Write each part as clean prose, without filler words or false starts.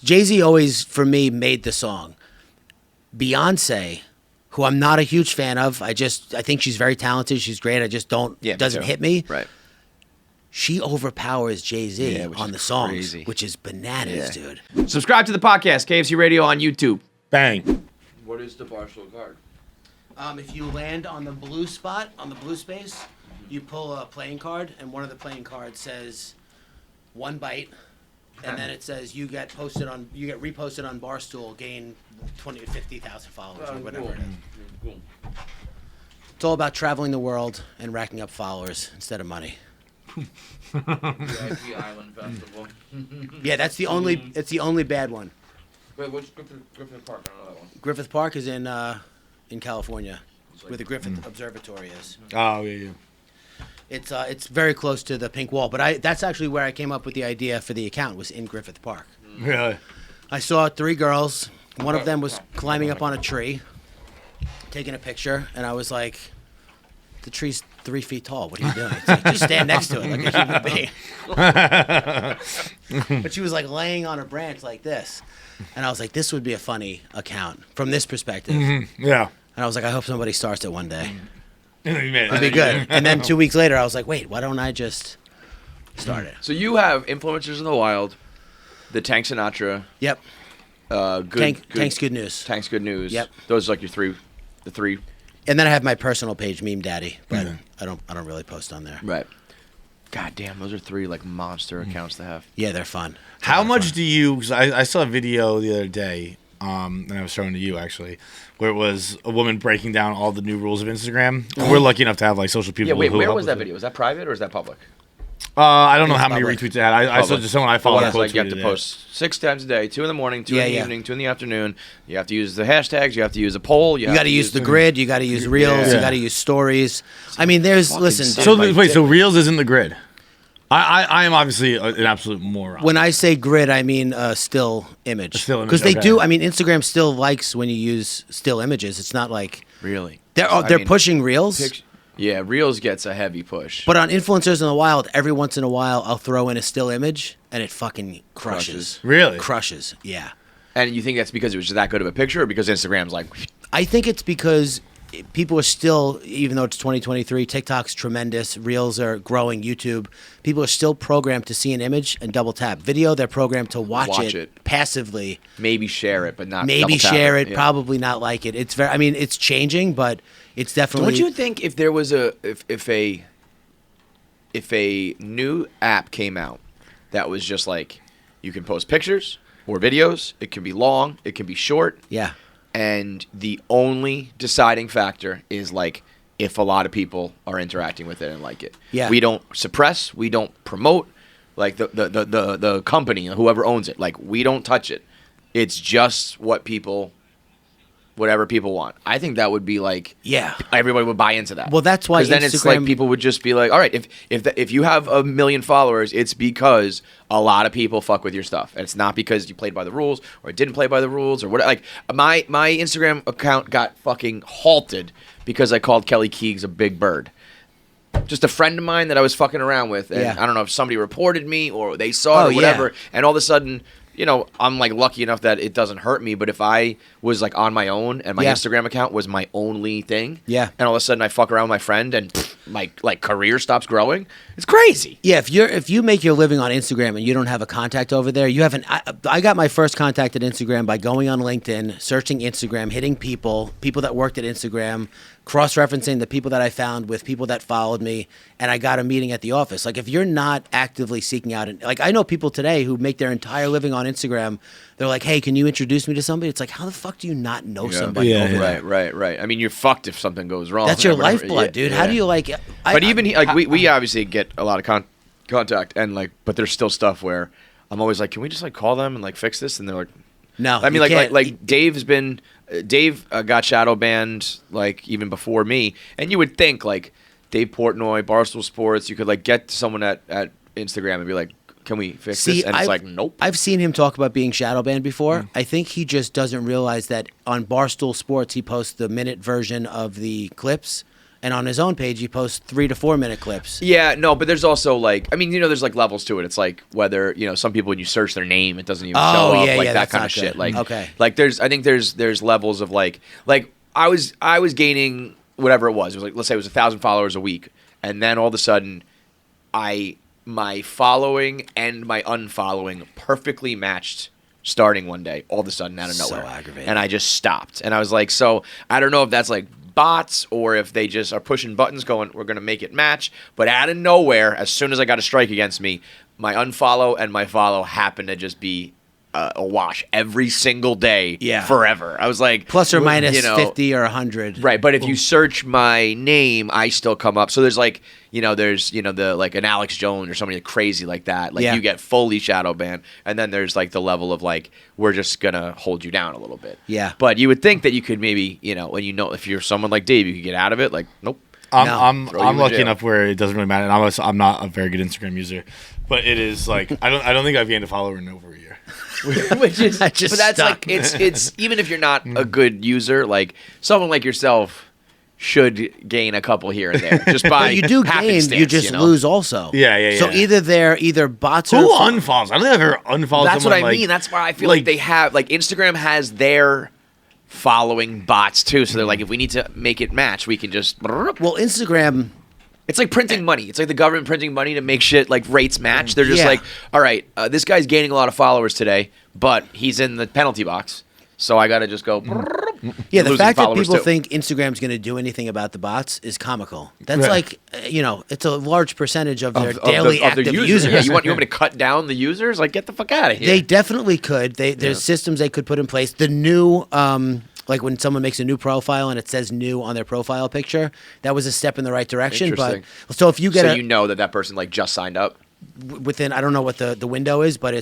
Jay-Z always, for me, made the song. Beyonce, who I'm not a huge fan of, I think she's very talented. She's great. I just doesn't hit me. Right. She overpowers Jay-Z on the songs, crazy. which is bananas, dude. Subscribe to the podcast, KFC Radio on YouTube. Bang. What is the Barstool card? If you land on the blue spot, on the blue space, you pull a playing card, and one of the playing cards says 1 bite, and then it says you get reposted on Barstool, gain 20 to 50,000 followers or whatever it is. Cool. It's all about traveling the world and racking up followers instead of money. VIP Island Festival. Yeah, that's the only. It's the only bad one. Wait, what's Griffith Park? I don't know that one. Griffith Park is in California, where the Griffith Observatory is. Oh, yeah. It's very close to the Pink Wall, but that's actually where I came up with the idea for the account, was in Griffith Park. Really? I saw 3 girls. One of them was climbing up on a tree, taking a picture, and I was like, the tree's 3 feet tall. What are you doing? It's like, just stand next to it like a human being. But she was like laying on a branch like this. And I was like, this would be a funny account from this perspective. Mm-hmm. Yeah. And I was like, I hope somebody starts it one day. You made it. It'd be good. And then 2 weeks later, I was like, wait, why don't I just start it? So you have Influencers in the Wild, the Tank Sinatra. Yep. Tank's Good News. Tank's Good News. Yep. Those are like the three. And then I have my personal page, Meme Daddy, but I don't really post on there. Right. God damn, those are 3 like monster accounts to have. Yeah, they're fun. How much do you? Cause I saw a video the other day, and I was showing to you actually, where it was a woman breaking down all the new rules of Instagram. And we're lucky enough to have like social people. Yeah, wait, who where help was us that with it. video? Was that private or is that public? I don't know how many public. retweets it had. I saw just someone I follow. It's like you have to post 6 times a day, 2 in the morning, 2 in the evening, 2 in the afternoon. You have to use the hashtags. You have to use a poll. You got to use the grid. You got to use Reels. You got to use Stories. I mean, listen. So wait, so Reels isn't the grid? I am obviously an absolute moron. When I say grid, I mean still image. A still image, Because they okay. do. I mean, Instagram still likes when you use still images. It's not like Really? they're pushing Reels. Yeah, Reels gets a heavy push. But on Influencers in the Wild, every once in a while, I'll throw in a still image, and it fucking crushes. Really? Crushes, yeah. And you think that's because it was just that good of a picture, or because Instagram's like? I think it's because people are still, even though it's 2023, TikTok's tremendous, Reels are growing, YouTube. People are still programmed to see an image and double tap. Video, they're programmed to watch it passively. Maybe share it, but not Maybe double tap share it, Yeah. probably not like it. It's very. I mean, it's changing, but it's definitely. Don't you think if there was if a new app came out that was just like you can post pictures or videos, it can be long, it can be short, Yeah. and the only deciding factor is like if a lot of people are interacting with it and like it. Yeah. We don't suppress, we don't promote, like the company, whoever owns it, like we don't touch it. It's just whatever people want. I think that would be like, Yeah. everybody would buy into that. Well, that's why because then it's like Instagram- people would just be like, all right, if you have 1 million followers, it's because a lot of people fuck with your stuff, and it's not because you played by the rules or didn't play by the rules or what. Like my Instagram account got fucking halted because I called Kelly Keegs a big bird. Just a friend of mine that I was fucking around with, and Yeah. I don't know if somebody reported me or they saw it or whatever, and all of a sudden, you know, I'm like lucky enough that it doesn't hurt me, but if I was like on my own and my Instagram account was my only thing, and all of a sudden I fuck around with my friend and my like career stops growing, it's crazy. Yeah, if you make your living on Instagram and you don't have a contact over there, you haven't. I got my first contact at Instagram by going on LinkedIn, searching Instagram, hitting people that worked at Instagram, cross-referencing the people that I found with people that followed me, and I got a meeting at the office. Like, if you're not actively seeking out, like, I know people today who make their entire living on Instagram. They're like, hey, can you introduce me to somebody? It's like, how the fuck do you not know somebody over there? Right. I mean, you're fucked if something goes wrong. That's your lifeblood, dude. How do you like? But even like we obviously get a lot of contact, and like, but there's still stuff where I'm always like, can we just like call them and like fix this? And they're like, no. I mean, like Dave got shadow banned like even before me, and you would think like Dave Portnoy, Barstool Sports, you could like get someone at Instagram and be like, can we fix this? And it's like, nope. I've seen him talk about being shadow banned before. I think he just doesn't realize that on Barstool Sports, he posts the minute version of the clips, and on his own page he posts 3 to 4 minute clips. Yeah, no, but there's also like, I mean, there's like levels to it. It's like whether some people when you search their name, it doesn't even show up, like that that's kind not of shit. good. Like, okay, like I think there's levels of like I was gaining whatever it was. It was like, let's say it was 1,000 followers a week, and then all of a sudden, my following and my unfollowing perfectly matched. Starting one day, all of a sudden out of nowhere, so aggravating. And I just stopped, and I was like, so I don't know if that's like bots or if they just are pushing buttons going, we're going to make it match. But out of nowhere, as soon as I got a strike against me, my unfollow and my follow happened to just be a wash every single day forever. I was like, plus or minus 50 or 100. Right. But if you search my name, I still come up. So there's like, there's, the like an Alex Jones or somebody crazy like that. Like you get fully shadow banned. And then there's like the level of like, we're just going to hold you down a little bit. Yeah. But you would think that you could maybe, when if you're someone like Dave, you could get out of it. Like, nope. I'm lucky enough where it doesn't really matter. And I'm not a very good Instagram user, but it is like I don't think I've gained a follower in over a year. Which is, but that's like it's even if you're not a good user, like someone like yourself should gain a couple here and there just by you do gain, you just lose also. Yeah. So either bots who or unfollows. I don't think I've ever unfollowed. That's someone what I mean. That's why I feel like they have like Instagram has their following bots too. So they're like, if we need to make it match, we can just. Well, Instagram. It's like printing money. It's like the government printing money to make shit like rates match. They're just like, all right, this guy's gaining a lot of followers today, but he's in the penalty box. So I got to just go. Yeah, the fact that people think Instagram's going to do anything about the bots is comical. That's like, it's a large percentage of their daily active users. Yeah, you want me to cut down the users? Like, get the fuck out of here. They definitely could. There's systems they could put in place. The new, like when someone makes a new profile and it says new on their profile picture, that was a step in the right direction. But so if you get that person like just signed up within, I don't know what the window is, but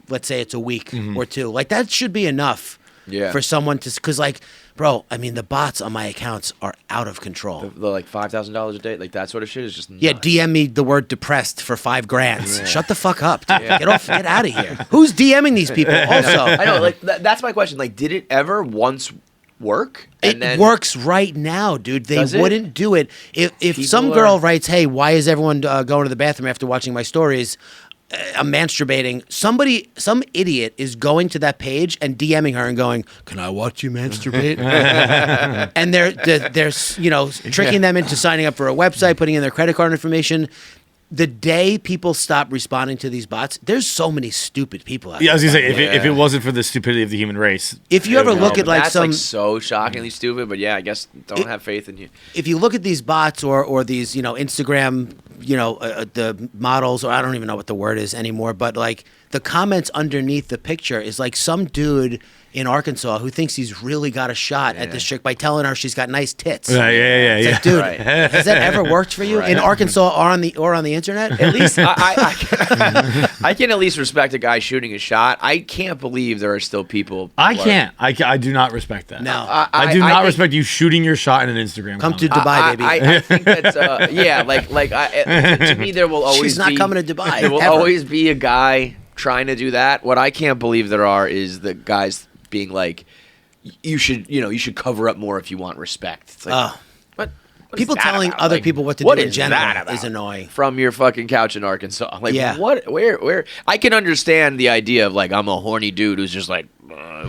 let's say it's a week or two. Like that should be enough. Yeah. For someone to, because like, bro, I mean, the bots on my accounts are out of control. The like $5,000 a day, like that sort of shit is just nuts. Yeah. DM me the word depressed for $5,000. Yeah. Shut the fuck up, dude. Get out of here. Who's DMing these people? Also, I know. Like that's my question. Like, did it ever once work? It works right now, dude. They wouldn't do it if some girl writes, "Hey, why is everyone going to the bathroom after watching my stories?" I'm masturbating. Some idiot is going to that page and DMing her and going, "Can I watch you masturbate?" And they're tricking them into signing up for a website, putting in their credit card information. The day people stop responding to these bots, there's so many stupid people out there. Yeah, I was gonna say if it wasn't for the stupidity of the human race, if you ever look at that's like so shockingly stupid. But yeah, I guess don't have faith in you. If you look at these bots or these Instagram the models, or I don't even know what the word is anymore, but like the comments underneath the picture is like some dude in Arkansas who thinks he's really got a shot at this chick by telling her she's got nice tits. Yeah. It's like, dude, has that ever worked for you in Arkansas or on the internet? At least I can at least respect a guy shooting a shot. I can't believe there are still people. I do not respect that. No, I do not respect you shooting your shot in an Instagram. Come to Dubai, baby. I think that's to me there will always. She's not coming to Dubai. There will always be a guy trying to do that. What I can't believe there is the guys being like, you should cover up more if you want respect. It's like, what people telling other people what to do in general is annoying. From your fucking couch in Arkansas, like what? Where? I can understand the idea of like I'm a horny dude who's just like,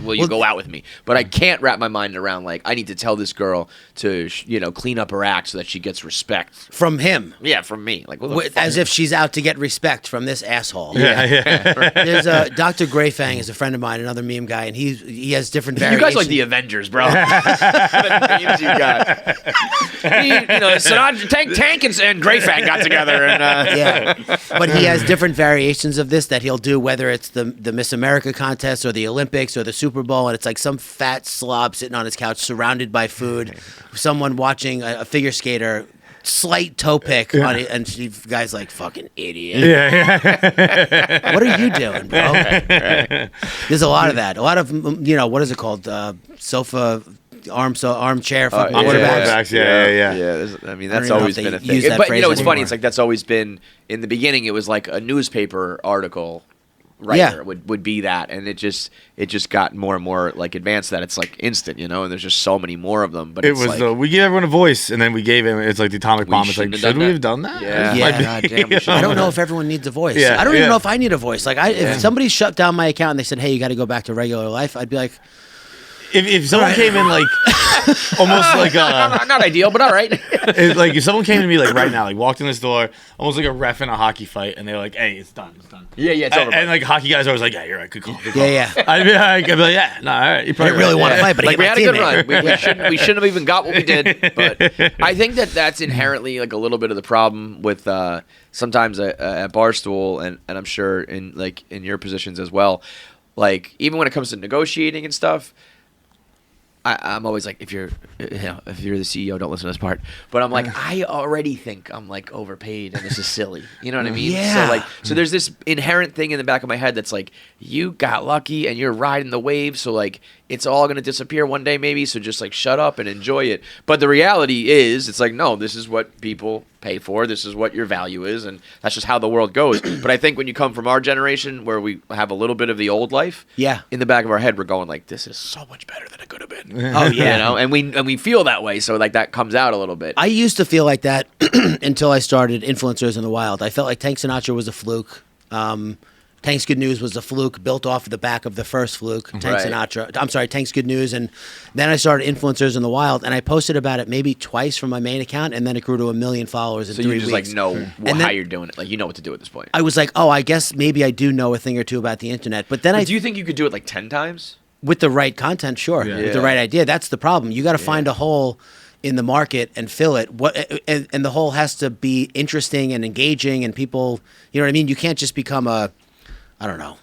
will you go out with me? But I can't wrap my mind around like I need to tell this girl to clean up her act so that she gets respect from him. Yeah, from me. Like as if she's out to get respect from this asshole. Yeah. There's Dr. Greyfang is a friend of mine, another meme guy, and he has different variations. You guys are like the Avengers, bro. The memes you got. Sinatra, Tank and Greyfang got together and but he has different variations of this that he'll do, whether it's the Miss America contest or the Olympics or the Super Bowl, and it's like some fat slob sitting on his couch surrounded by food, someone watching a figure skater slight toe pick on it, and the guy's like, fucking idiot. Yeah. What are you doing, bro? There's a lot of that. A lot of, what is it called? Sofa, armchair fucking quarterbacks. Yeah. I mean, that's always been a thing. But it's funny. It's like that's always been, in the beginning, it was like a newspaper article writer Yeah. would be that, and it just got more and more like advanced that it's like instant, and there's just so many more of them. But It it's was like, we gave everyone a voice, and then we gave him. It's like the atomic We bomb. It's like, shouldn't have should done we that. have done that? Yeah. This Yeah. might be- God damn, we should I don't know if everyone needs a voice. Yeah, I don't even yeah. know if I need a voice. Like, if somebody shut down my account and they said, "Hey, you got to go back to regular life," I'd be like, If someone came in like almost like not ideal, but all right. like if someone came to me like right now, like walked in this door, almost like a ref in a hockey fight, and they're like, "Hey, it's done, it's done." Yeah, it's over. And like hockey guys are always like, "Yeah, you're right, good call, good call." "Yeah, yeah." I'd be like, "Yeah, no, all right." You I probably didn't really right, want to yeah. fight, but Like he we hit had a my good teammate. run. We shouldn't have even got what we did. But I think that's inherently like a little bit of the problem with sometimes at Barstool, and I'm sure in your positions as well. Like even when it comes to negotiating and stuff, I'm always like, if you're the CEO, don't listen to this part. But I'm like, I already think I'm like overpaid and this is silly. You know what I mean? Yeah. So there's this inherent thing in the back of my head that's like, you got lucky and you're riding the wave. So like, it's all gonna disappear one day maybe. So just like shut up and enjoy it. But the reality is, it's like, no, this is what people pay for. This is what your value is, and that's just how the world goes. But I think when you come from our generation, where we have a little bit of the old life, Yeah. in the back of our head, we're going like, this is so much better than it could have been. Oh yeah. You know, and we feel that way, so like that comes out a little bit. I used to feel like that until I started Influencers in the Wild. I felt like Tank Sinatra was a fluke. Tank's Good News was a fluke built off of the back of the first fluke. Tank Right. Sinatra. I'm sorry, Tank's Good News. And then I started Influencers in the Wild, and I posted about it maybe twice from my main account, and then it grew to 1 million followers in So 3 you just weeks. like know And how then- you're doing it, like you know what to do at this point. I was like, oh, I guess maybe I do know a thing or two about the internet. But then But do you think you could do it like 10 times? with the right content, sure. Yeah. With the right idea, that's the problem. You got to find a hole in the market and fill it. And the hole has to be interesting and engaging, and people, you know what I mean? You can't just become I don't know,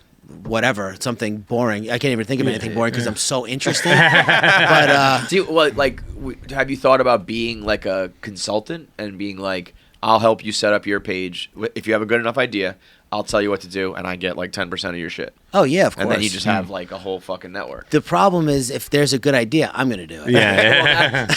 whatever, something boring. I can't even think of anything boring because I'm so interesting. But Do you, have you thought about being like a consultant and being like, I'll help you set up your page. If you have a good enough idea, I'll tell you what to do, and I get like 10% of your shit. oh yeah, of course. And then you just have like a whole fucking network. the problem is if there's a good idea, I'm going to do it. Yeah,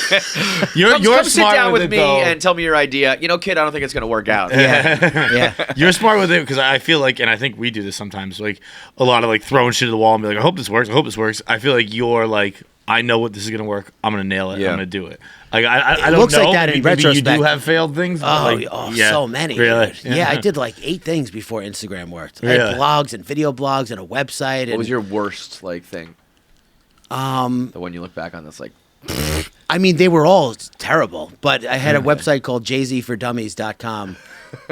you're Come sit smart down with it, me though. and tell me your idea. You know, kid, I don't think it's gonna work out. Yeah. Yeah. You're smart with it because I feel like, and I think we do this sometimes, like a lot of like throwing shit at the wall and be like, I hope this works. I hope this works. I feel like you're like, I know what this is gonna work. I'm gonna nail it. Yeah. I'm gonna do it. Like I don't looks know. like that in maybe you retrospect. do have failed things. but, yeah. So many. Really? dude. Yeah, I did like 8 things before Instagram worked. I Really? had blogs and video blogs and a website. What was your worst like thing? The one you look back on that's like, I mean, they were all terrible, but I had a website called jzfordummies.com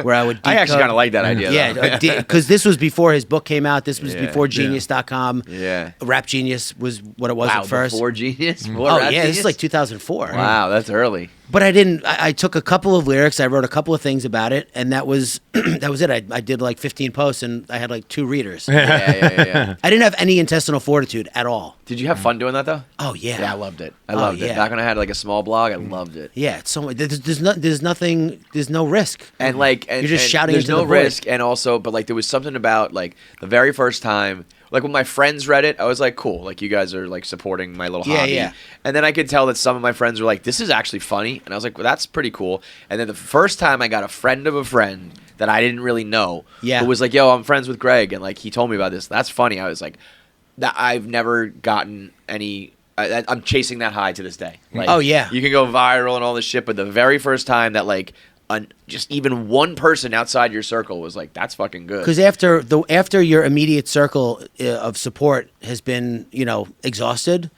where I would I actually decode- kind of like that idea. though. Yeah, because this was before his book came out. This was Yeah. before Genius.com. Yeah. Rap Genius was what it was Wow, at first. before Genius? Before Oh Rap yeah, this Genius? is like 2004. Wow, that's early. But I didn't. I took a couple of lyrics. I wrote a couple of things about it, and that was that was it. I did like 15 posts, and I had like 2 readers. Yeah. I didn't have any intestinal fortitude at all. Did you have fun doing that though? Oh yeah, Yeah, I loved it. I loved it. yeah. Back when I had like a small blog, I loved it. Yeah, it's so there's nothing. There's no risk. And like, and, You're just and shouting There's into no the void. risk, and also, but like, there was something about like the very first time, like when my friends read it, I was like, cool, like you guys are like supporting my little Yeah, hobby. yeah. And then I could tell that some of my friends were like, this is actually funny, and I was like, well, that's pretty cool. And then the first time I got a friend of a friend that I didn't really know, Yeah. who was like, yo, I'm friends with Greg, and like he told me about this. That's funny. I was like, that I've never gotten any. I'm chasing that high to this day. Like, Oh, yeah. you can go viral and all this shit, but the very first time that like just even one person outside your circle was like, that's fucking good. Because after your immediate circle of support has been exhausted,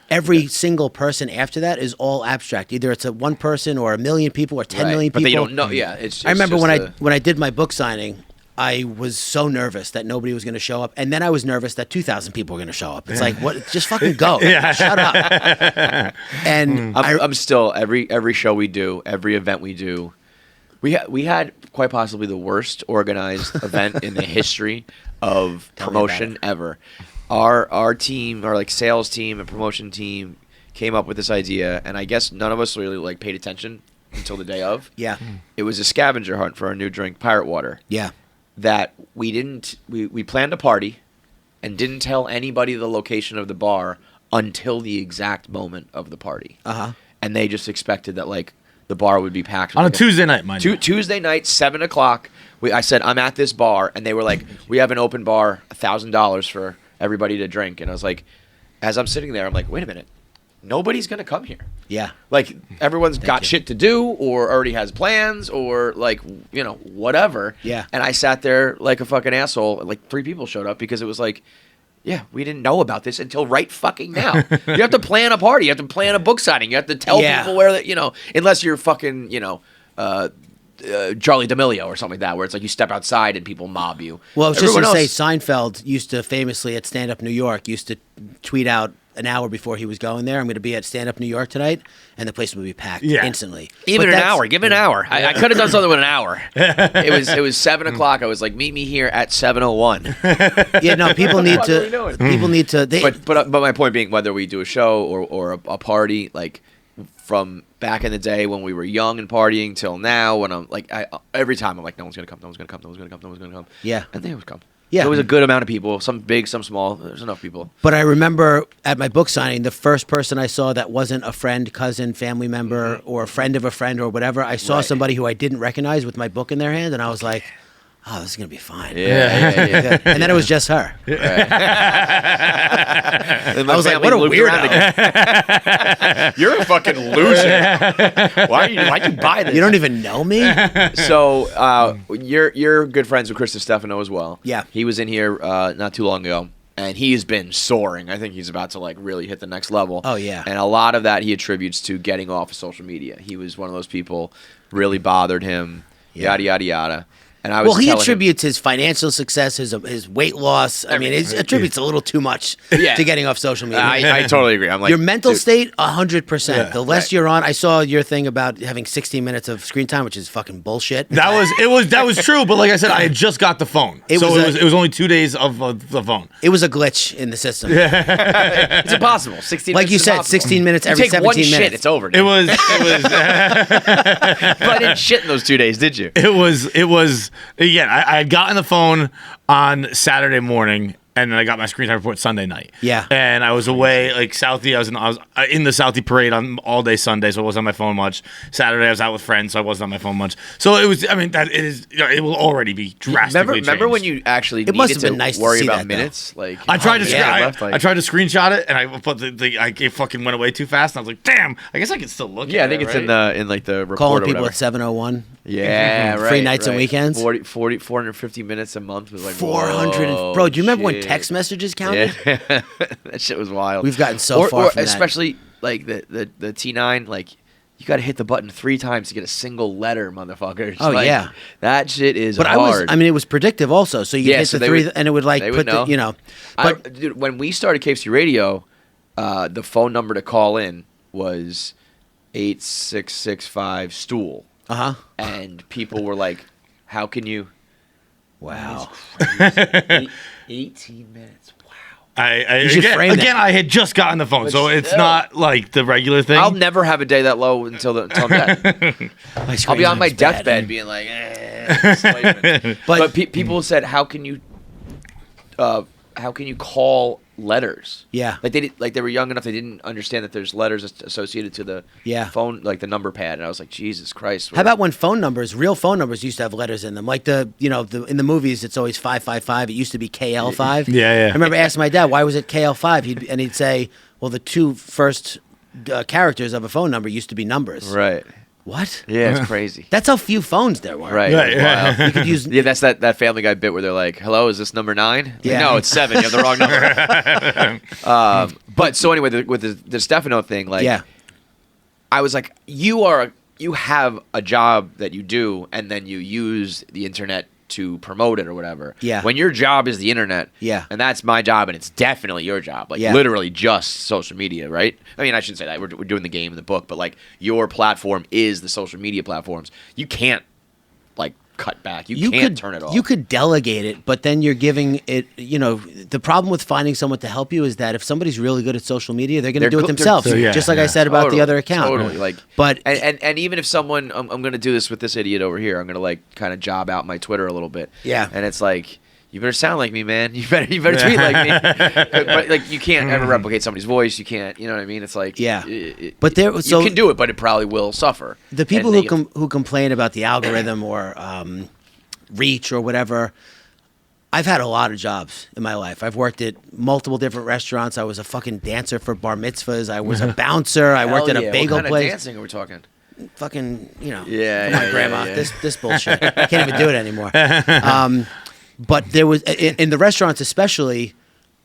every single person after that is all abstract. Either it's a one person or 1 million people or 10 million people. But they don't know. Yeah, it's I remember just when I did my book signing, I was so nervous that nobody was going to show up, and then I was nervous that 2,000 people were going to show up. It's like, what? Just fucking go. Shut up. And I'm still every show we do, every event we do. We had quite possibly the worst organized event in the history of promotion ever. Our team, our like sales team and promotion team, came up with this idea, and I guess none of us really like paid attention until the day of. yeah, It was a scavenger hunt for our new drink, Pirate Water. yeah. That we planned a party and didn't tell anybody the location of the bar until the exact moment of the party. Uh-huh. And they just expected that like the bar would be packed. On a Tuesday night, mind you. Tuesday night, 7 o'clock. I said, I'm at this bar, and they were like, we have an open bar, $1,000 for everybody to drink. And I was like, as I'm sitting there, I'm like, wait a minute. Nobody's going to come here. Yeah. Like, everyone's got shit to do or already has plans or, like, you know, whatever. Yeah. And I sat there like a fucking asshole. Like, 3 people showed up because it was like, yeah, we didn't know about this until right fucking now. You have to plan a party. You have to plan a book signing. You have to tell people where, you know, unless you're fucking, you know, Charlie D'Amelio or something like that, where it's like you step outside and people mob you. Well, I was just going to say, else- Seinfeld used to famously at Stand Up New York used to tweet out an hour before he was going there, I'm going to be at Stand Up New York tonight, and the place would be packed instantly. Even But an that's- hour. Give it an hour. I could have done something with an hour. It was 7 o'clock. I was like, meet me here at 7:01. Yeah, no, people need What are we to. doing? People need to. They, But my point being, whether we do a show or a party, like from back in the day when we were young and partying till now, when I'm like, every time I'm like, no one's gonna come, no one's gonna come, no one's gonna come, no one's gonna come. Yeah. And they always come. Yeah. There was a good amount of people, some big, some small. There's enough people. But I remember at my book signing, the first person I saw that wasn't a friend, cousin, family member, or a friend of a friend or whatever, I saw somebody who I didn't recognize with my book in their hand, and I was like, oh, this is going to be fine. Yeah. And then it was just her. And I was like, what a weirdo. You're a fucking loser. Why'd you buy this? You don't even know me? So you're good friends with Chris Distefano as well. Yeah. He was in here not too long ago, and he's been soaring. I think he's about to like really hit the next level. Oh, yeah. And a lot of that he attributes to getting off of social media. He was one of those people really bothered him. Yada yada yada. And I was Well, he telling him- attributes his financial success, his weight loss. I mean, he attributes a little too much to getting off social media. I totally agree. I'm like your mental dude, state, 100%. Yeah. The less you're on, I saw your thing about having 16 minutes of screen time, which is fucking bullshit. That was true, but like I said, I had just got the phone, It it was only 2 days of the phone. It was a glitch in the system. it's impossible. 16 Like minutes you is said, impossible. 16 minutes You every take 17 one minutes. shit, it's over. Dude. It was But I didn't shit in those 2 days, did you? it was again. I had gotten the phone on Saturday morning, and then I got my screen time report Sunday night. Yeah. And I was away, like Southie. I was in the Southie parade on all day Sunday, so I wasn't on my phone much. Saturday I was out with friends, so I wasn't on my phone much. So it was. I mean, that is. It will already be drastically Remember when changed. you actually It must needed have to been nice to worry see about that, though. minutes? Like I tried to. I tried to screenshot it, and I put it fucking went away too fast, and I was like, "Damn! I guess I can still look." Yeah, at I think it, it's right? in like the report Calling or people whatever. at 7:01. Yeah, right. Free nights and right. weekends? 450 minutes a month was like 400. whoa, Bro, do you remember when shit. text messages counted? Yeah. That shit was wild. We've gotten so far from that. especially like the T9, like you got to hit the button 3 times to get a single letter, motherfuckers. Oh, Like, yeah. that shit is But hard. it was predictive also. So you Yeah, hit so the they 3, would- and it would like they put would know. the, you know. But Dude, when we started KFC Radio, the phone number to call in was 8665 stool. And people were like, how can you? wow. 18 minutes. Wow. You should frame that. I had just gotten the phone, But so it's still. not like the regular thing. I'll never have a day that low until I'm dead. I'll be on my deathbed being like, swiping. But people said, how can you call letters? Yeah. Like they were young enough they didn't understand that there's letters associated to the phone, like the number pad. And I was like, Jesus Christ. How about when real phone numbers used to have letters in them? Like in the movies, it's always 555. It used to be KL5. Yeah. I remember asking my dad, why was it KL5? And he'd say, well, the 2 first characters of a phone number used to be numbers. Right. What? Yeah, it's crazy. That's how few phones there were. Right. Right, It was wild. You could use. Yeah, that's that Family Guy bit where they're like, "Hello, is this number 9?" Like, Yeah. no, it's 7. You have the wrong number. But so anyway, with the Stefano thing, like, Yeah. I was like, you have a job that you do, and then you use the internet to promote it or whatever. Yeah. When your job is the internet. Yeah. And that's my job, and it's definitely your job. Like, Yeah. literally just social media, right? I mean, I shouldn't say that. We're doing the game in the book, but like your platform is the social media platforms. You can't like cut back. You can't could turn it off. You could delegate it, but then you're giving it. The problem with finding someone to help you is that if somebody's really good at social media, they're going to do it they're- themselves. yeah, just like I yeah. said about the other account. Totally. Like, But and even if someone, I'm going to do this with this idiot over here. I'm going to like kind of job out my Twitter a little bit. Yeah. And it's like, you better sound like me, man. You better tweet like me. But like you can't ever replicate somebody's voice. You can't. You know what I mean? It's like but you can do it, but it probably will suffer. The people who complain about the algorithm or reach or whatever. I've had a lot of jobs in my life. I've worked at multiple different restaurants. I was a fucking dancer for bar mitzvahs. I was a bouncer. I worked at a bagel what kind place. Of dancing are we talking? Fucking, my grandma. This bullshit. I can't even do it anymore. But there was in the restaurants especially,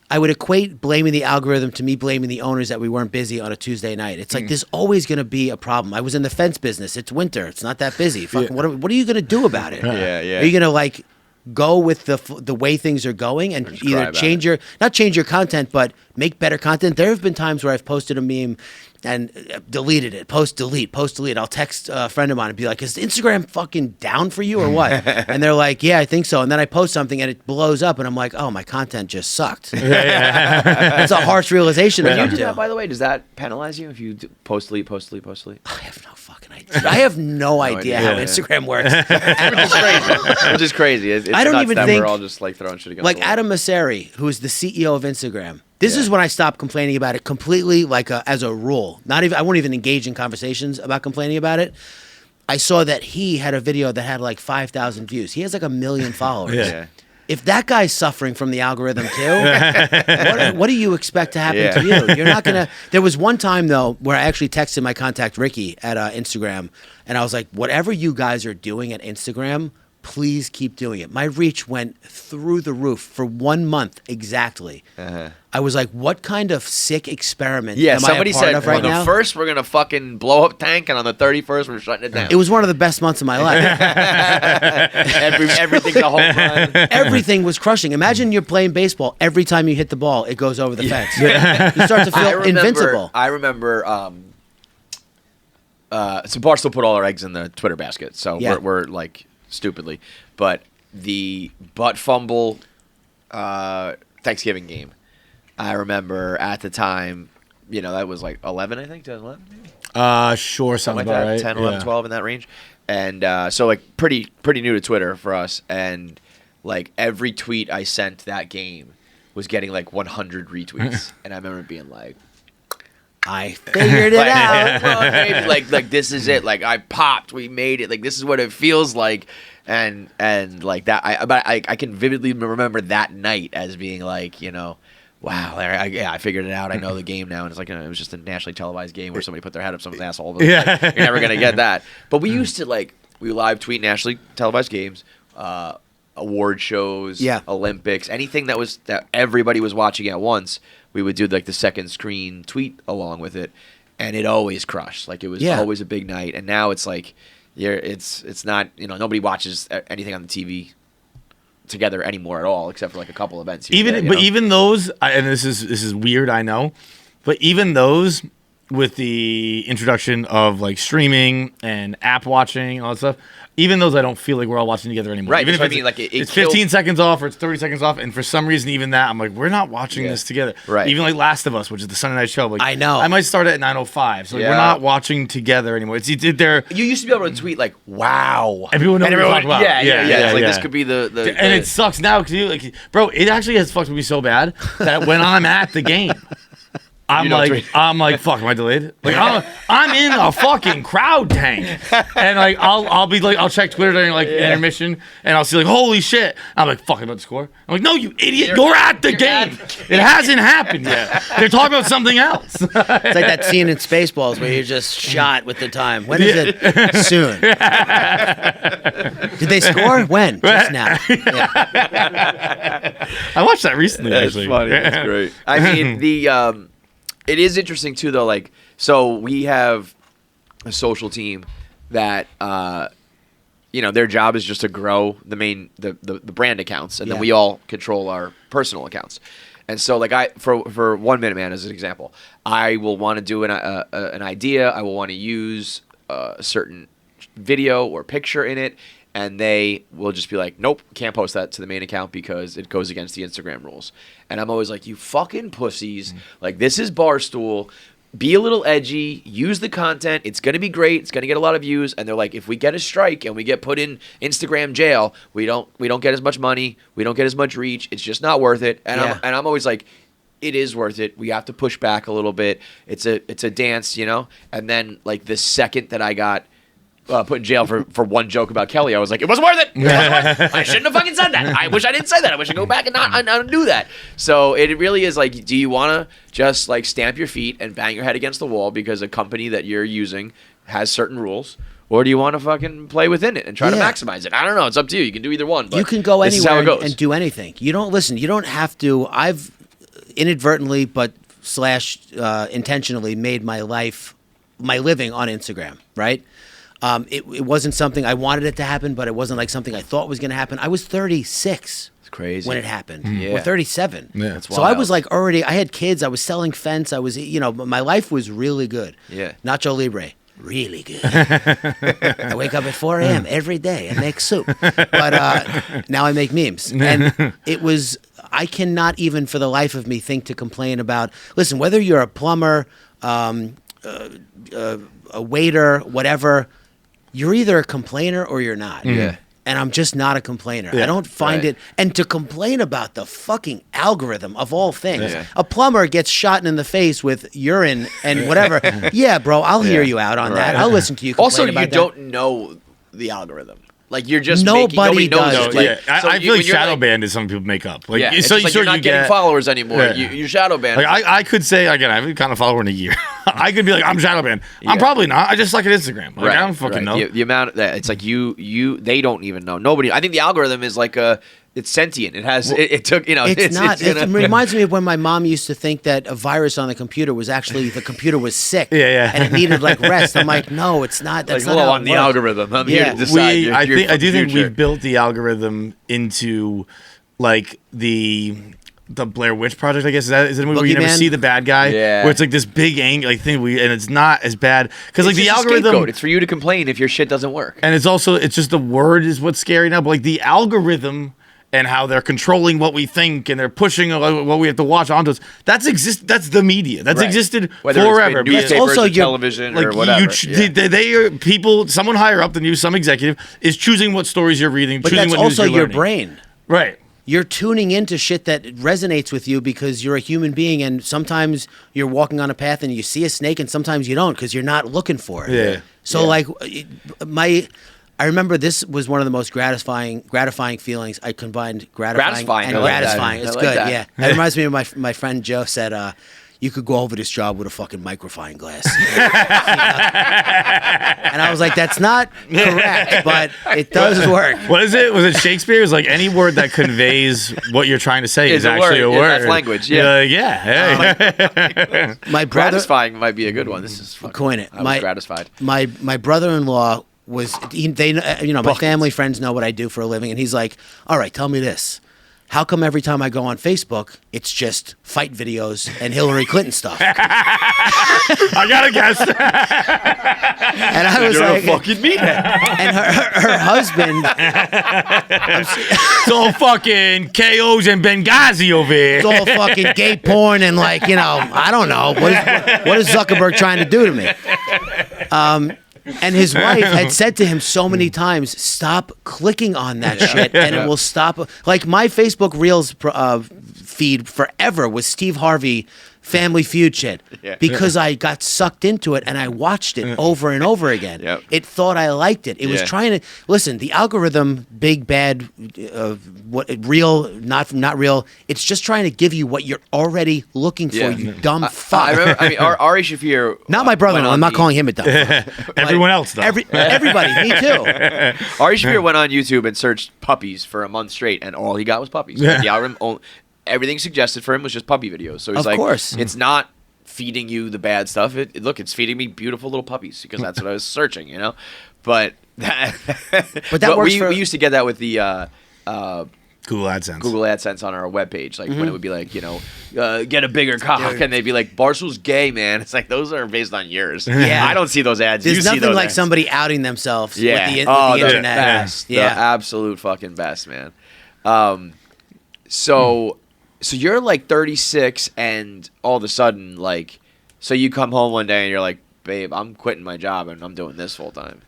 I would equate blaming the algorithm to me blaming the owners that we weren't busy on a Tuesday night. It's like there's always going to be a problem. I was in the fence business. It's winter. It's not that busy. Fucking, what are you going to do about it? Yeah. Are you going to like go with the way things are going and either change not change your content, but make better content? There have been times where I've posted a meme and deleted it. Post, delete. I'll text a friend of mine and be like, is Instagram fucking down for you or what? And they're like, yeah, I think so. And then I post something and it blows up and I'm like, oh, my content just sucked. That's a harsh realization. When you do that, by the way, does that penalize you if you post, delete? I have no fucking idea. I have no idea how Instagram works. Which is crazy. It's I don't nuts even that think we're all just like throwing shit against like the wall. Adam Mosseri, who is the CEO of Instagram. This is when I stopped complaining about it completely, like as a rule. I won't even engage in conversations about complaining about it. I saw that he had a video that had like 5,000 views. He has like 1 million followers. Yeah. If that guy's suffering from the algorithm too, what do you expect to happen to you? You're not gonna. There was one time though where I actually texted my contact Ricky at Instagram, and I was like, "Whatever you guys are doing at Instagram, please keep doing it." My reach went through the roof for 1 month exactly. I was like, "What kind of sick experiment am somebody I a part said of right on the now?" first we're gonna fucking blow up tank, and on the 31st we're shutting it down. It was one of the best months of my life. Everything's a home run. Everything was crushing. Imagine you're playing baseball. Every time you hit the ball, it goes over the fence. You start to feel invincible. I remember. So Barstool put all our eggs in the Twitter basket. So we're like stupidly, but the butt fumble Thanksgiving game. I remember at the time, that was like 11, I think, 2011? Sure, something like about that, right. 10, 11, 12 in that range. And so like pretty new to Twitter for us. And like every tweet I sent that game was getting like 100 retweets. And I remember being like, I figured it out. Well, maybe, like this is it. Like I popped. We made it. Like this is what it feels like. And like that. I can vividly remember that night as being like, wow, I figured it out. I know the game now, and it's like it was just a nationally televised game where somebody put their head up someone's asshole. But like, you're never gonna get that. But we used to we live tweet nationally televised games, award shows, Olympics, anything that everybody was watching at once. We would do like the second screen tweet along with it, and it always crushed. Like it was always a big night. And now it's like, it's not nobody watches anything on the TV together anymore at all, except for like a couple events. Here Even those, and this is weird, I know, but even those with the introduction of like streaming and app watching and all that stuff, even those I don't feel like we're all watching together anymore. Right, even if I mean, like it's 15 seconds off or it's 30 seconds off, and for some reason even that I'm like, we're not watching this together. Right. Even like Last of Us, which is the Sunday night show. Like, I know. I might start it at 9:05, so like, we're not watching together anymore. It's there. You used to be able to tweet like, "Wow," and people know what you're talking about. Yeah. Like this could be the and it sucks now because bro, it actually has fucked with me so bad that when I'm at the game. I'm like, fuck, am I delayed? Like, I'm in a fucking crowd tank, and like, I'll be like, I'll check Twitter during like intermission, and I'll see like, holy shit! I'm like, fuck, I'm about to score. I'm like, no, you idiot, you're at the game. It hasn't happened yet. They're talking about something else. It's like that scene in Spaceballs where you're just shot with the time. When is it? Soon. Did they score? When? Just now. I watched that recently. Actually, funny. That's great. I mean, it is interesting too, though. Like, so we have a social team that, their job is just to grow the brand accounts, and then we all control our personal accounts. And so, like, for 1 Minute Man as an example, I will want to do an idea. I will want to use a certain video or picture in it. And they will just be like, nope, can't post that to the main account because it goes against the Instagram rules. And I'm always like, you fucking pussies. Like, this is Barstool. be a little edgy, use the content. It's going to be great. It's going to get a lot of views. And they're like, if we get a strike and we get put in Instagram jail, we don't get as much money. We don't get as much reach. It's just not worth it. And I'm always like, it is worth it. We have to push back a little bit. It's a dance, you know? And then like the second that I got put in jail for one joke about Kelly, I was like, it wasn't worth it. It wasn't worth it. I shouldn't have fucking said that. I wish I didn't say that. I wish I'd go back and not do that. So it really is like, do you want to just like stamp your feet and bang your head against the wall because a company that you're using has certain rules? Or do you want to fucking play within it and try to maximize it? I don't know. It's up to you. You can do either one. But you can go anywhere and do anything. You don't have to. I've inadvertently but / intentionally made my living on Instagram, right? It wasn't something I wanted it to happen, but it wasn't like something I thought was going to happen. I was 36 It's crazy when it happened. Yeah. Or 37. Yeah. That's So wild. I was like already, I had kids, I was selling fence, I was, my life was really good. Yeah. Nacho Libre, really good. I wake up at 4 a.m. every day and make soup. But now I make memes. And it was, I cannot even for the life of me think to complain about, listen, whether you're a plumber, a waiter, whatever, you're either a complainer or you're not. Yeah. And I'm just not a complainer. Yeah, I don't find right. it. And to complain about the fucking algorithm of all things. Yeah. A plumber gets shot in the face with urine and whatever. Yeah, bro, I'll hear you out on that. Right. I'll listen to you complain Also, about you that. don't know the algorithm. Like you're just Nobody making, nobody knows does. it. Like, I so feel like when you're shadow like- banned is something people make up. Like, Yeah, it's so just like sure you're not you getting get followers anymore. Yeah. You're shadow banned. Like I could say again, I haven't kind of follower in a year. I could be like, I'm shadow banned. Yeah. I'm probably not. I just suck at Instagram. Like, I don't fucking know. The amount that it's like they don't even know. Nobody. I think the algorithm is like it's sentient. It has. It took. It's not. It's It reminds me of when my mom used to think that a virus on the computer was actually the computer was sick. Yeah. And it needed like rest. I'm like, no, it's not. That's like, not hello, how I'm it the works. algorithm. I'm here Yeah. to decide. I do think future. we've built the algorithm into like the Blair Witch Project. I guess is that a movie where you never Boogeyman? see the bad guy? Yeah. Where it's like this big thing and it's not as bad because like It's the just a algorithm. scapegoat. It's for you to complain if your shit doesn't work. And it's just the word is what's scary now. But like the algorithm and how they're controlling what we think and they're pushing what we have to watch onto us. That's the media. That's Right. existed Whether forever. It's been newspapers also or your- television like or whatever. they are people. Someone higher up than you, some executive, is choosing what stories you're reading. But choosing that's what news also you're your learning. brain. Right. You're tuning into shit that resonates with you because you're a human being, and sometimes you're walking on a path and you see a snake, and sometimes you don't because you're not looking for it. Yeah. So like, I remember this was one of the most gratifying feelings. I combined gratifying Gratifying, and I like that. gratifying. I It's like good. that. Yeah, it reminds me of my friend Joe said. You could go over this job with a fucking magnifying glass. And I was like, that's not correct, but it does work. What is it? Was it Shakespeare? It was like any word that conveys what you're trying to say is a actually word. a Yeah, word. that's language, yeah. Yeah. My brother, Gratifying might be a good one. This is fucking, coin it. I was gratified. My brother-in-law was my family friends know what I do for a living, and he's like, all right, tell me this. How come every time I go on Facebook, it's just fight videos and Hillary Clinton stuff? I gotta guess. And I was You're like, a fucking meathead. and her husband, It's all fucking KOs and Benghazi over here. it's all fucking gay porn and like, I don't know. What is Zuckerberg trying to do to me? And his wife had said to him so many times, stop clicking on that shit and it will stop. Like my Facebook Reels feed forever was Steve Harvey Family Feud shit because I got sucked into it and I watched it over and over again. Yep. It thought I liked it. It was Yeah. trying to listen. The algorithm, big bad, real, not real. It's just trying to give you what you're already looking for. Yeah. You dumb fuck. I remember. I mean, Ari Shafir. Not my brother. went I'm on not the- calling him a dumb fuck. Everyone else, though. Everybody, me too. Ari Shafir went on YouTube and searched puppies for a month straight, and all he got was puppies. Yeah. The algorithm, everything suggested for him was just puppy videos. So he's Of like, course. it's not feeding you the bad stuff. It's feeding me beautiful little puppies because that's what I was searching, But that but works we used to get that with the Google AdSense. Google AdSense on our webpage, like when it would be like, get a bigger cock, and they'd be like, Barstool's gay, man. It's like those are based on yours. Yeah. I don't see those ads. There's You see nothing those like ads. somebody outing themselves Yeah. with the the internet. best. The absolute fucking best, man. So you're like 36, and all of a sudden, like, So you come home one day and you're like, babe, I'm quitting my job and I'm doing this full time.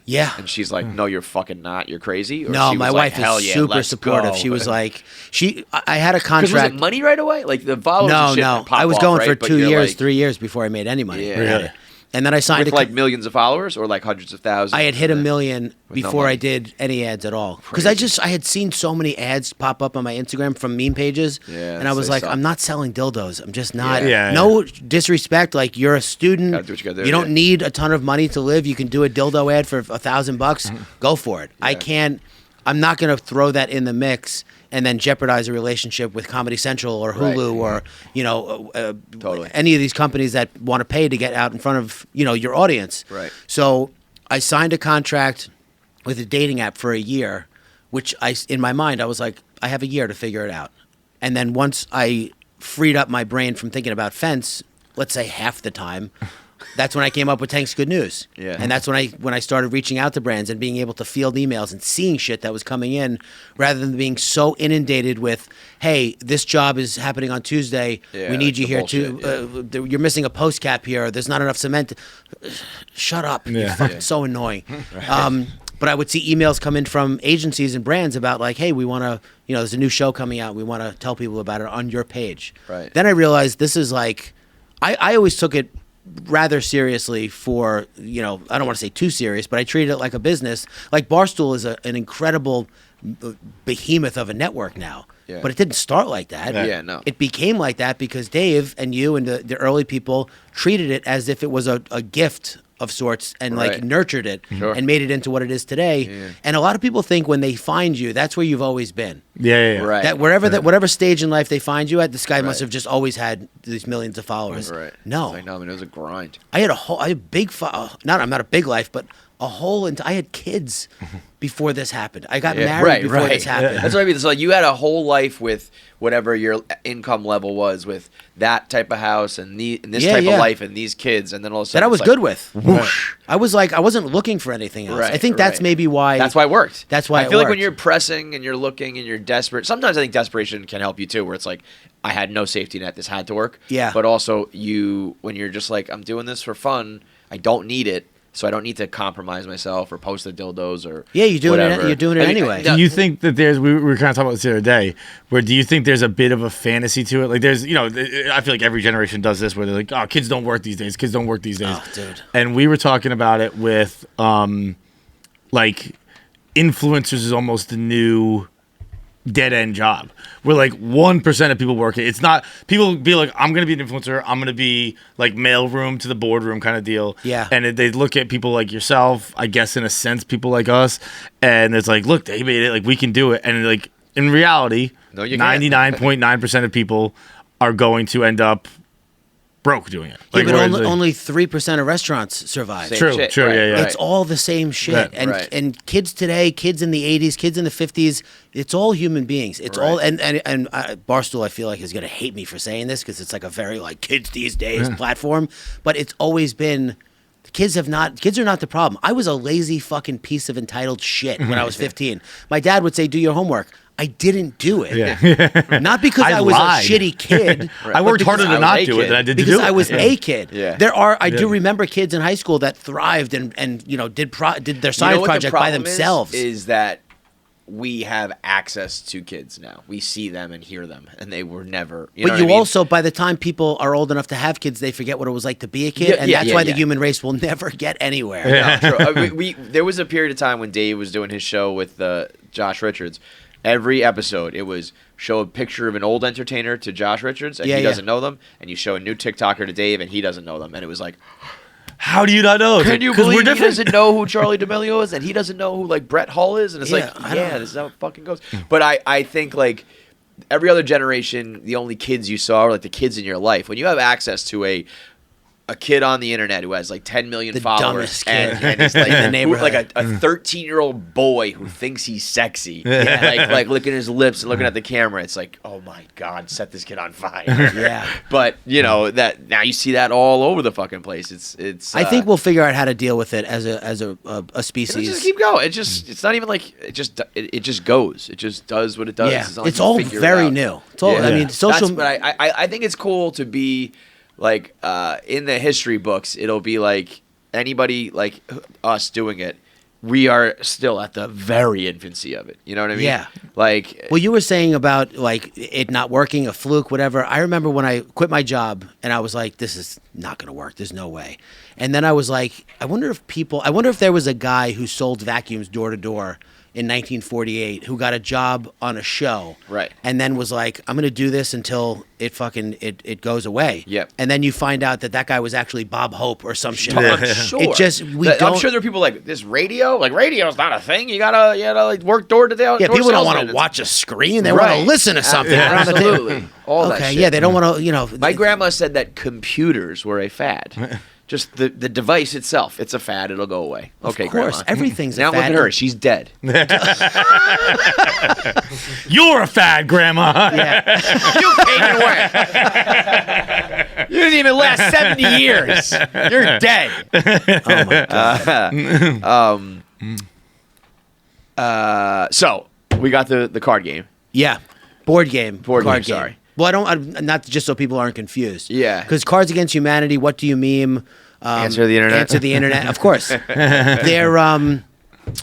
Yeah. And she's like, no, you're fucking not. You're crazy. Or No, she my was wife like, Hell is yeah, super let's supportive. go. She was like, I had a Because was contract. it money right away? Like the followers No, and shit no. pop I was off, going right? for But 2 you're years, like, 3 years before I made any money. Yeah. Really? And then I signed with like millions of followers or like hundreds of thousands? I had hit 1 million no before I money. did any ads at all. Because Crazy. I had seen so many ads pop up on my Instagram from meme pages. Yeah, and I was they like, suck. I'm not selling dildos. I'm just not. Yeah. Yeah, no disrespect. Like, you're a student. Gotta do what you gotta do, don't yeah. need a ton of money to live. You can do a dildo ad for $1,000. Go for it. I can't. I'm not going to throw that in the mix and then jeopardize a relationship with Comedy Central or Hulu or Totally. any of these companies that want to pay to get out in front of your audience. Right. So I signed a contract with a dating app for a year, which in my mind I was like, I have a year to figure it out. And then once I freed up my brain from thinking about Fence, let's say half the time. That's when I came up with Tank's Good News. Yeah. And that's when I started reaching out to brands and being able to field emails and seeing shit that was coming in rather than being so inundated with, hey, this job is happening on Tuesday. Yeah, we need you the here bullshit, too. You're missing a post cap here. There's not enough cement. Shut up. Yeah. You're fucking so annoying. But I would see emails come in from agencies and brands about like, hey, we want to, there's a new show coming out. We want to tell people about it on your page. Right. Then I realized this is like, I always took it rather seriously for, I don't want to say too serious, but I treated it like a business. Like Barstool is an incredible behemoth of a network now. Yeah. But it didn't start like that. Yeah, no. It became like that because Dave and you and the early people treated it as if it was a gift of sorts and like Right. nurtured it Sure. and made it into what it is today. Yeah. And a lot of people think when they find you, that's where you've always been. Yeah. Right. That whatever stage in life they find you at, this guy must Right. have just always had these millions of followers. Right. No, I know. I mean, it was a grind. I had a big I'm not a big life, but a whole I had kids before this happened. I got married before this happened. That's what I mean. So you had a whole life with whatever your income level was, with that type of house and this type of life and these kids, and then all of a sudden That I was it's good like, with. whoosh. I was like, I wasn't looking for anything else. Right, I think that's right. maybe why. That's why it worked. That's why I it feel like when worked. you're pressing and you're looking and you're desperate. Sometimes I think desperation can help you too, where it's like, I had no safety net. This had to work. Yeah. But also when you're just like, I'm doing this for fun. I don't need it. So I don't need to compromise myself or post the dildos or Yeah, you're doing it- whatever. you're doing it anyway. Do you think that we were kind of talking about this the other day, where do you think there's a bit of a fantasy to it? Like there's, I feel like every generation does this where they're like, oh, kids don't work these days. Kids don't work these days. Oh, dude. And we were talking about it with, like influencers is almost the new dead end job where like 1% of people work it. It's not people be like, I'm gonna be an influencer, I'm gonna be like mailroom to the boardroom kind of deal. Yeah. And they look at people like yourself, I guess in a sense people like us, and it's like, look, they made it, like we can do it. And like in reality, No, you can't. 99.9% of people are going to end up broke doing it. Yeah, Like, but whereas, only 3% of restaurants survive. Same True, shit, true, right, yeah, yeah. right. It's all the same shit. Right, and right. and kids today, kids in the 80s, kids in the 50s, it's all human beings. It's all Right. and Barstool I feel like is going to hate me for saying this cuz it's like a very like kids these days platform, but it's always been kids are not the problem. I was a lazy fucking piece of entitled shit when I was 15. My dad would say do your homework. I didn't do it. Yeah. Not because I was lied. a shitty kid. I worked because harder I to was not a do it kid. than I did to because do it. I was a kid. Yeah. I do remember kids in high school that thrived and did their science what the project by problem themselves. is that we have access to kids now. We see them and hear them, and they were never. You know But what you I mean? also, by the time people are old enough to have kids, they forget what it was like to be a kid, Yeah, and yeah, that's yeah, why the yeah. human race will never get anywhere. Yeah. No, true. There was a period of time when Dave was doing his show with Josh Richards. Every episode, it was show a picture of an old entertainer to Josh Richards, and Yeah, he yeah. doesn't know them, and you show a new TikToker to Dave, and he doesn't know them, and it was like, How do you not know? can you 'Cause believe we're he different. doesn't know who Charlie D'Amelio is, and he doesn't know who like Brett Hull is, and it's Yeah, I like, don't- this is how it fucking goes. But I think like every other generation, the only kids you saw were like the kids in your life. When you have access to a kid on the internet who has like 10 million The followers dumbest kid and he's like, in the who- neighborhood. like a 13-year-old boy who thinks he's sexy, like licking his lips and looking at the camera, it's like, oh my god, set this kid on fire. Yeah. But that now you see that all over the fucking place. It's I think we'll figure out how to deal with it as a it'll species. just keep going. It's not even like it just goes. It just does what it does. Yeah, not like it's you all figure it very out. new. It's all. Yeah. I mean, social. But I think it's cool to be like in the history books, it'll be like anybody like us doing it. We are still at the very infancy of it. You know what I mean? Yeah. Like, Well, you were saying about like it not working, a fluke, whatever. I remember when I quit my job and I was like, this is not going to work. There's no way. And then I was like, I wonder if there was a guy who sold vacuums door to door in 1948 who got a job on a show. Right. And then was like, I'm going to do this until it goes away. Yep. And then you find out that guy was actually Bob Hope or some shit. I'm sure. It just, I'm sure there are people like this radio. Like radio's not a thing. You gotta like work door to door. Yeah, people don't want to watch a screen. They want to listen to something. Yeah, around the table. absolutely. All that Okay, shit. yeah, they don't want to, My grandma said that computers were a fad. Just the device itself. It's a fad. It'll go away. Okay, of course, Grandma. everything's Now a fad. look at her. She's dead. You're a fad, Grandma. You came and went. You didn't even last 70 years. You're dead. Oh my God. So we got the card game. Yeah, board game, Board card game, sorry. Well, I'm not just so people aren't confused. Yeah. because Cards Against Humanity. What do you meme? Answer the internet. Answer the internet. Of course.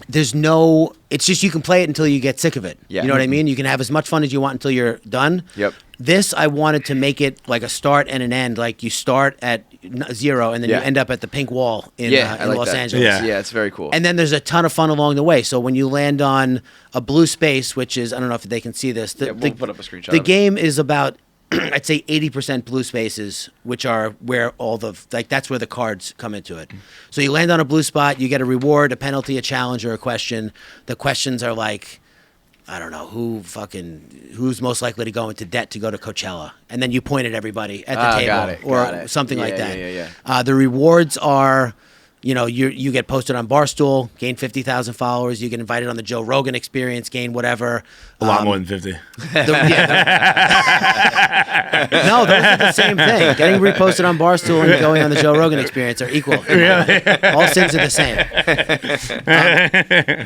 There's no. It's just you can play it until you get sick of it. Yeah. You know what I mean? You can have as much fun as you want until you're done. Yep. This I wanted to make it like a start and an end. Like you start at 0 and then Yeah. you end up at the pink wall in I like Los that. Angeles. Yeah. It's very cool. And then there's a ton of fun along the way. So when you land on a blue space, which is, I don't know if they can see this. we'll put up a screenshot The of it. game is about, I'd say 80% blue spaces, which are where that's where the cards come into it. So you land on a blue spot, you get a reward, a penalty, a challenge, or a question. The questions are like, I don't know, who's most likely to go into debt to go to Coachella? And then you point at everybody at the table or something like that. Yeah. The rewards are, you get posted on Barstool, gain 50,000 followers. You get invited on the Joe Rogan Experience, gain whatever. A lot more than 50. No, those are the same thing. Getting reposted on Barstool and going on the Joe Rogan Experience are equal. All sins are the same.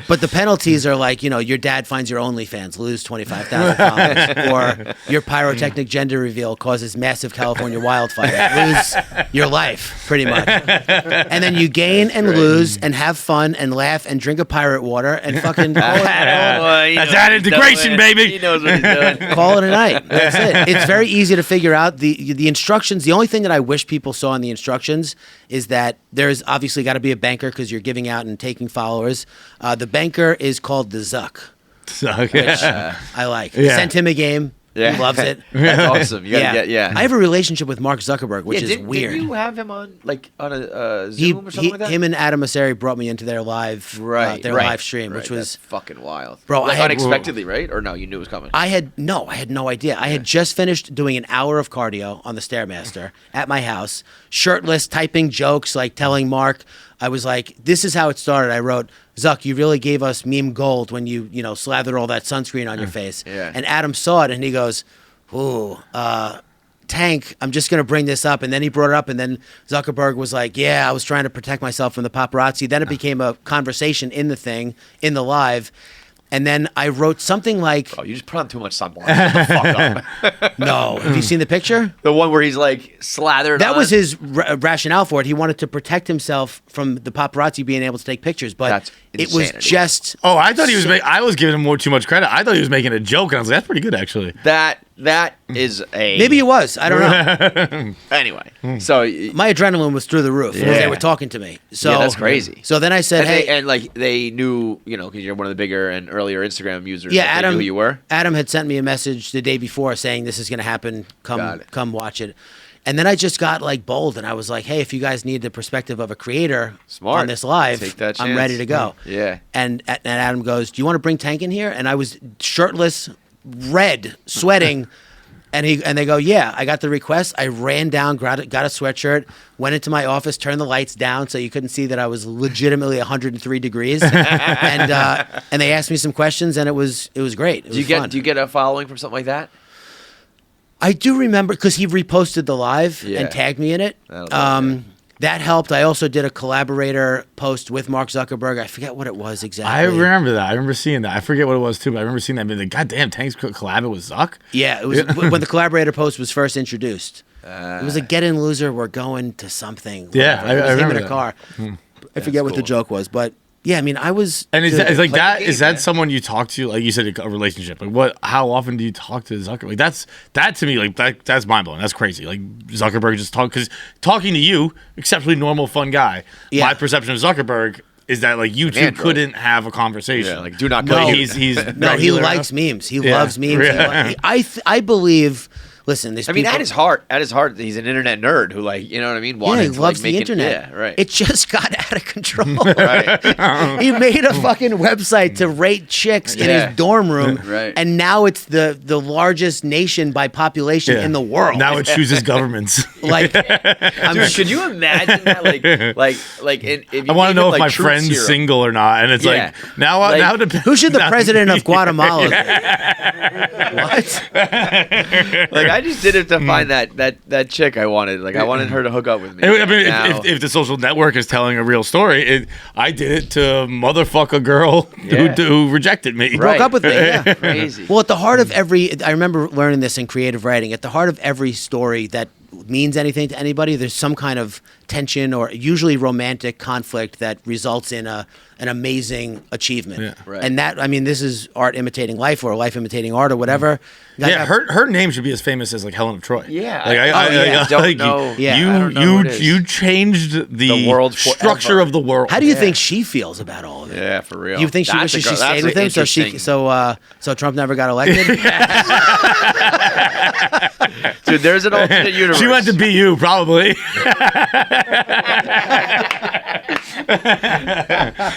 But the penalties are like, your dad finds your OnlyFans, lose 25,000 followers, or your pyrotechnic gender reveal causes massive California wildfire, lose your life, pretty much. And then you gain and lose and have fun and laugh and drink a pirate water and fucking That's that integration, baby. He knows what he's doing. call it a night. That's it. It's very easy to figure out. The instructions, the only thing that I wish people saw in the instructions is that there's obviously got to be a banker because you're giving out and taking followers. The banker is called the Zuck, which I like. Yeah. Sent him a game. Yeah. He loves it. That's awesome. You gotta get. I have a relationship with Mark Zuckerberg, which is didn't weird. you have him on a Zoom or something like that? Him and Adam Mosseri brought me into their live live stream, which was That's fucking wild. Bro, like I had- unexpectedly, right? Or no, you knew it was coming. I had no idea. I had just finished doing an hour of cardio on the Stairmaster at my house, shirtless, typing jokes, like telling Mark. I was like, this is how it started. I wrote, Zuck, you really gave us meme gold when you slathered all that sunscreen on your face. Yeah. And Adam saw it and he goes, ooh, Tank, I'm just going to bring this up. And then he brought it up, and then Zuckerberg was like, yeah, I was trying to protect myself from the paparazzi. Then it became a conversation in the live. And then I wrote something like, Oh, you just put on too much sunblock. Shut the fuck up. no, have you seen the picture? The one where he's like slathered. That on. was his rationale for it. He wanted to protect himself from the paparazzi being able to take pictures, but That's it was insanity. just Oh, I thought he was. I was giving him too much credit. I thought he was making a joke, and I was like, "That's pretty good, actually." That is a maybe it was. I don't know. Anyway, so My adrenaline was through the roof because they were talking to me. So Yeah, that's crazy. So then I said, and "Hey, they knew, because you're one of the bigger and earlier Instagram users. yeah, that they knew Adam, who you were. Adam had sent me a message the day before saying this is going to happen. Got it. Come watch it." And then I just got like bold, and I was like, "Hey, if you guys need the perspective of a creator Smart. on this live, Take that I'm chance. ready to go." Yeah. And Adam goes, "Do you want to bring Tank in here?" And I was shirtless, red, sweating. And they go, "Yeah, I got the request." I ran down, got a sweatshirt, went into my office, turned the lights down so you couldn't see that I was legitimately 103 degrees, and they asked me some questions, and it was great. It was fun. Do you get a following from something like that? I do remember because he reposted the live Yeah. and tagged me in it. That'll do it, That helped. I also did a collaborator post with Mark Zuckerberg. I forget what it was exactly. I remember that. I remember seeing that. I forget what it was too, but I remember seeing that. Being like, God damn, Tank's collabing with Zuck. Yeah, it was when the collaborator post was first introduced. It was a get in loser. We're going to something. Yeah, whatever. It was I him remember in a that. car. I forget what the cool. joke was, but yeah, I mean, I was. And is dude, that, like play the that? game, Is that man. someone you talk to? Like you said, a relationship. Like what? How often do you talk to Zuckerberg? Like that to me. Like that's mind blowing. That's crazy. Like Zuckerberg just because talking to you, exceptionally normal, fun guy. Yeah. My perception of Zuckerberg is that like you two Android. couldn't have a conversation. Yeah, like do not No. go. He's No, he regular likes enough. memes. He Yeah. loves memes. Yeah. I believe. Listen, there's I mean, people, at his heart, he's an internet nerd who, like, you know what I mean? yeah, Wanted he to, loves like, the make internet. Yeah, right. It just got out of control. right. He made a fucking website to rate chicks in Yeah. his dorm room, Right. and now it's the largest nation by population Yeah. in the world. Now it chooses governments. like, I'm Dude, could you imagine that? If I want to know if my Truth friend's Serum. single or not, and it's Yeah. like now Like, now depends. who should the now- president of Guatemala be? What? Like, I just did it to find that chick I wanted. Like, I wanted her to hook up with me. I mean, Now- if the social network is telling a real story, I did it to motherfuck a girl Yeah. who rejected me. Right. Broke up with me. Yeah. Crazy. Well, at the heart of every, I remember learning this in creative writing. At the heart of every story that means anything to anybody, there's some kind of tension or usually romantic conflict that results in an amazing achievement. Yeah. Right. And that, I mean, this is art imitating life or life imitating art or whatever. Yeah, her name should be as famous as like Helen of Troy. Yeah. like, I don't like, know. Yeah. you I don't know who it is. you changed the world structure forever. of the world. How do you think she feels about all of it? Yeah, for real. You think she That's wishes a- she that's stayed with an him interesting- so Trump never got elected? Dude, there's an alternate universe. She went to BU probably.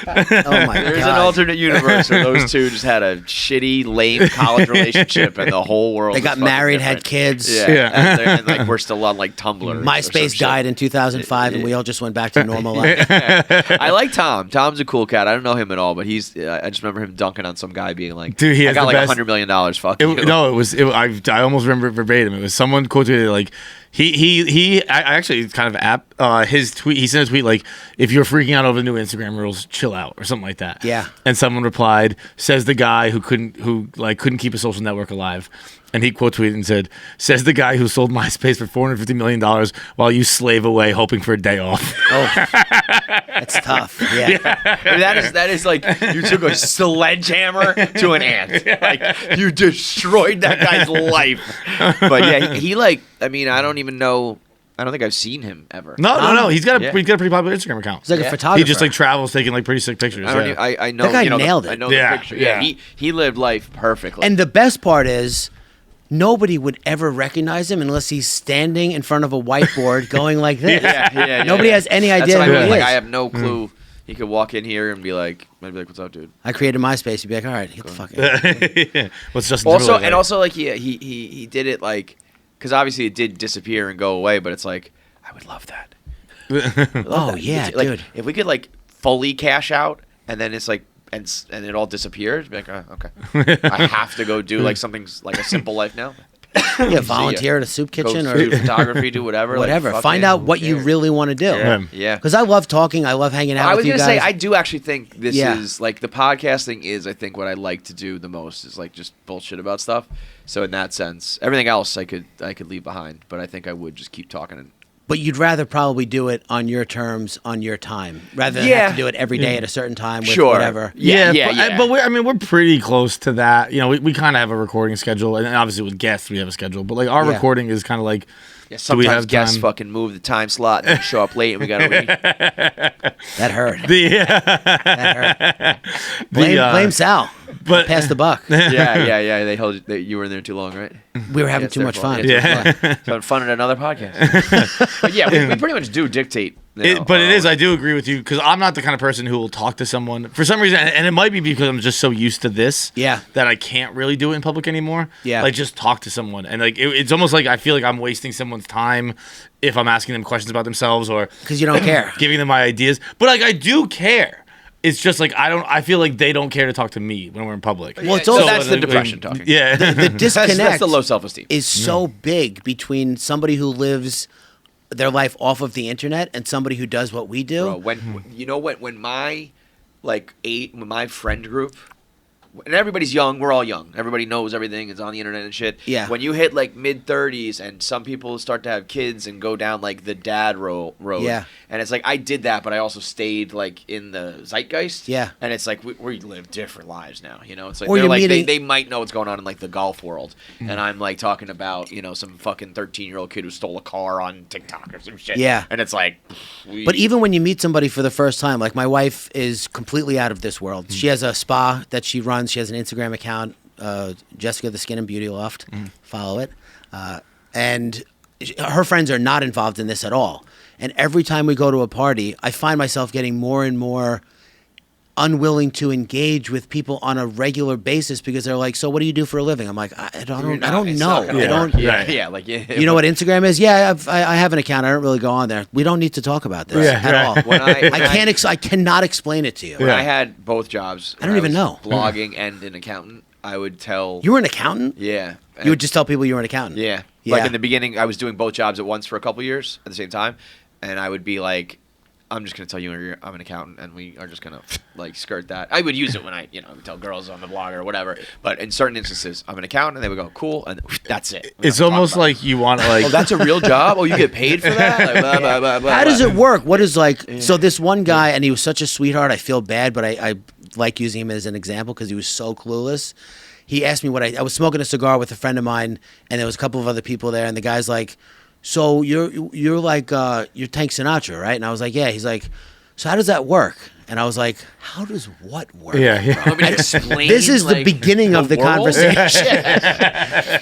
Oh my There's god. an alternate universe where those two just had a shitty, lame college relationship, and the whole world. They was got fucking married, had different. kids. Yeah, Yeah. and like we're still on like Tumblr. or some MySpace shit. died in 2005, and we all just went back to normal life. I like Tom. Tom's a cool cat. I don't know him at all, but he's. I just remember him dunking on some guy, being like, Dude, he I has got the like best- $100 million. Fuck you. No, it was. I almost remember it verbatim. It was someone quoted it like I actually it's kind of app. His tweet. He sent a tweet like, "If you're freaking out over the new Instagram rules, chill out," or something like that. Yeah. And someone replied, "Says the guy who couldn't keep a social network alive." And he quote tweeted and said, "Says the guy who sold MySpace for $450 million while you slave away hoping for a day off." Oh, that's tough. Yeah. I mean, that is like you took a sledgehammer to an ant. Like you destroyed that guy's life. But yeah, he like. I mean, I don't even know. I don't think I've seen him ever. No. He's got a Yeah. pretty popular Instagram account. He's like Yeah. a photographer. He just like travels taking like pretty sick pictures. I don't. yeah. I know. That guy you know, nailed it. I know Yeah, the picture. Yeah. yeah. He lived life perfectly. And the best part is, nobody would ever recognize him unless he's standing in front of a whiteboard going like this. yeah. Nobody has any That's idea what who I mean. he Like is. I have no clue. He could walk in here and be like, I'd be like, "What's up, dude?" I created MySpace. You'd be like, all right, get the fuck out. Yeah. What's Justin Also, Timberlake and like? also, like he did it like, because obviously it did disappear and go away, but it's like I would love that. Oh, yeah, like, dude. If we could like fully cash out and then it's like and it all disappears, be like, oh, okay, I have to go do like something like a simple life now. Yeah, volunteer at a soup kitchen Go or do photography, do whatever. whatever. Like, Find fucking out what who you cares? really want to do. Yeah. Yeah. Because I love talking. I love hanging out I with was you gonna guys. say I do actually think this Yeah. is like the podcasting is I think what I like to do the most is like just bullshit about stuff. So in that sense, everything else I could leave behind, but I think I would just keep talking. And But you'd rather probably do it on your terms, on your time, rather than Yeah. have to do it every day at a certain time with Sure. whatever. Yeah, but we're pretty close to that. You know, we kind of have a recording schedule, and obviously with guests we have a schedule. But like our Yeah. recording is kind of like, yeah, do we sometimes have guests time? fucking move the time slot and show up late, and we gotta read. That hurt. the That hurt. Blame Sal. but Pass the buck. yeah. They held you were there too long, right? We were having it's too their much fault. fun. Yeah. Having fun at another podcast. But yeah, we pretty much do dictate. You know, But it is. I do agree with you because I'm not the kind of person who will talk to someone for some reason, and it might be because I'm just so used to this, Yeah. that I can't really do it in public anymore. Yeah. like just talk to someone, and like it's almost like I feel like I'm wasting someone's time if I'm asking them questions about themselves or Because you don't care. giving them my ideas. But like I do care. It's just like I feel like they don't care to talk to me when we're in public. Well, it's so also that's the like, depression talking. Yeah. the disconnect That's the low self-esteem. is so big between somebody who lives their life off of the internet and somebody who does what we do. Bro, when my friend group and everybody's young. We're all young. Everybody knows everything. It's on the internet and shit. Yeah. When you hit like mid-30s and some people start to have kids and go down like the dad road. Yeah. And it's like I did that, but I also stayed like in the zeitgeist. Yeah. And it's like we live different lives now. You know, it's like Or they're you're like meeting- they might know what's going on in like the golf world, and I'm like talking about some fucking 13-year-old kid who stole a car on TikTok or some shit. Yeah. And it's like, But even when you meet somebody for the first time, like my wife is completely out of this world. She has a spa that she runs. She has an Instagram account, Jessica the Skin and Beauty Loft. Follow it. And her friends are not involved in this at all. And every time we go to a party, I find myself getting more and more unwilling to engage with people on a regular basis because they're like, "So what do you do for a living?" I'm like, I don't know. You know what Instagram is? Yeah, I have an account. I don't really go on there. We don't need to talk about this at all. When I cannot explain it to you. When I had both jobs, I don't even know. blogging and an accountant, I would tell. You were an accountant? Yeah. You would just tell people you were an accountant? Yeah. Yeah. Like in the beginning, I was doing both jobs at once for a couple years at the same time, and I would be like, I'm just gonna tell you I'm an accountant, and we are just gonna like skirt that. I would use it when I would tell girls on the blog or whatever. But in certain instances, I'm an accountant, and they would go, "Cool," and that's it. It's almost like you want to like. Oh, that's a real job. Oh, you get paid for that. Like, blah, blah, blah, blah, How does blah. it work? What is like? So this one guy, and he was such a sweetheart. I feel bad, but I like using him as an example because he was so clueless. He asked me what I was smoking a cigar with a friend of mine, and there was a couple of other people there, and the guy's like, "So you're like you're Tank Sinatra, right?" And I was like, "Yeah." He's like, "So how does that work?" And I was like, "How does what work?" Yeah. Want me to explain, This is the like, beginning of the world? conversation.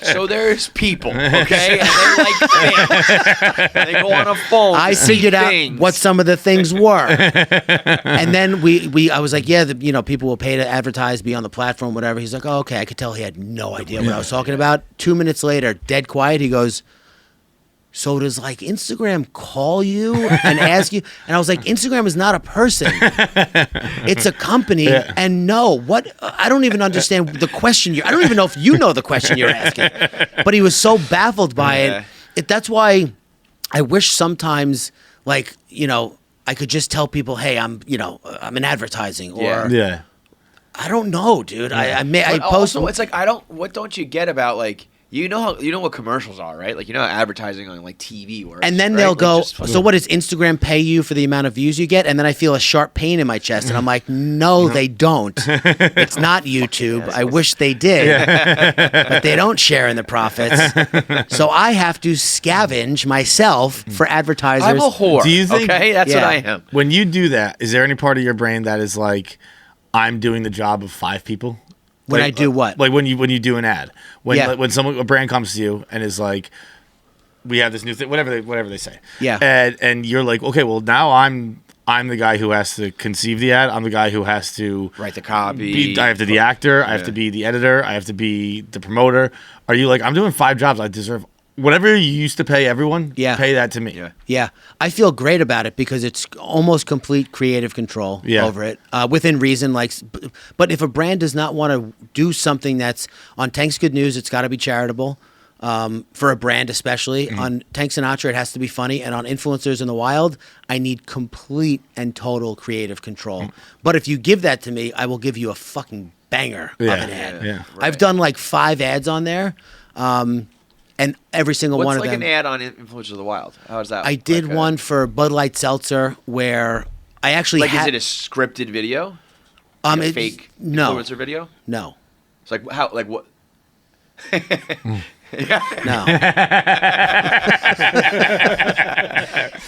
So there's people, okay, and they like things. They go on a phone. I to see figured out things. what some of the things were, and then I was like, "Yeah, people will pay to advertise, be on the platform, whatever." He's like, "Oh, okay." I could tell he had no idea what I was talking about. 2 minutes later, dead quiet. He goes, "So does like Instagram call you and ask you?" And I was like, "Instagram is not a person; it's a company." Yeah. And no, what I don't even understand the question. I don't even know if you know the question you're asking. But he was so baffled by it. That's why I wish sometimes, like I could just tell people, "Hey, I'm in advertising," or Yeah. I don't know, dude. I But post. also, it's like what don't you get about like. You know what commercials are, right? Like how advertising on like TV works. And then right? they'll Like, go, just fucking- "So what does Instagram pay you for the amount of views you get?" And then I feel a sharp pain in my chest, and I'm like, "No, they don't. It's not YouTube. I wish they did, but they don't share in the profits. So I have to scavenge myself for advertisers." I'm a whore. Do you think- Okay, that's what Yeah. I am. When you do that, is there any part of your brain that is like, I'm doing the job of 5 people? When Like, I do what? Like when you do an ad, when Yeah. when a brand comes to you and is like, we have this new thing, whatever they say, Yeah. and you're like, okay, well now I'm the guy who has to conceive the ad. I'm the guy who has to Write the copy. I have to be the actor. I have to be the editor. I have to be the promoter. Are you like, I'm doing 5 jobs. I deserve whatever you used to pay everyone. Yeah. Pay that to me. Yeah. Yeah, I feel great about it because it's almost complete creative control over it, within reason. But if a brand does not want to do something that's on Tank's Good News, it's got to be charitable. For a brand, especially on Tank Sinatra, it has to be funny, and on influencers in the wild, I need complete and total creative control. But if you give that to me, I will give you a fucking banger of an ad. Yeah. I've done like 5 ads on there. And every single What's one like of them. an ad on Influencers of the Wild? How is that? I did like one for Bud Light Seltzer where I actually Like, had. is it a scripted video? Like a it's- fake no, influencer video? no, It's like how? Like what? no,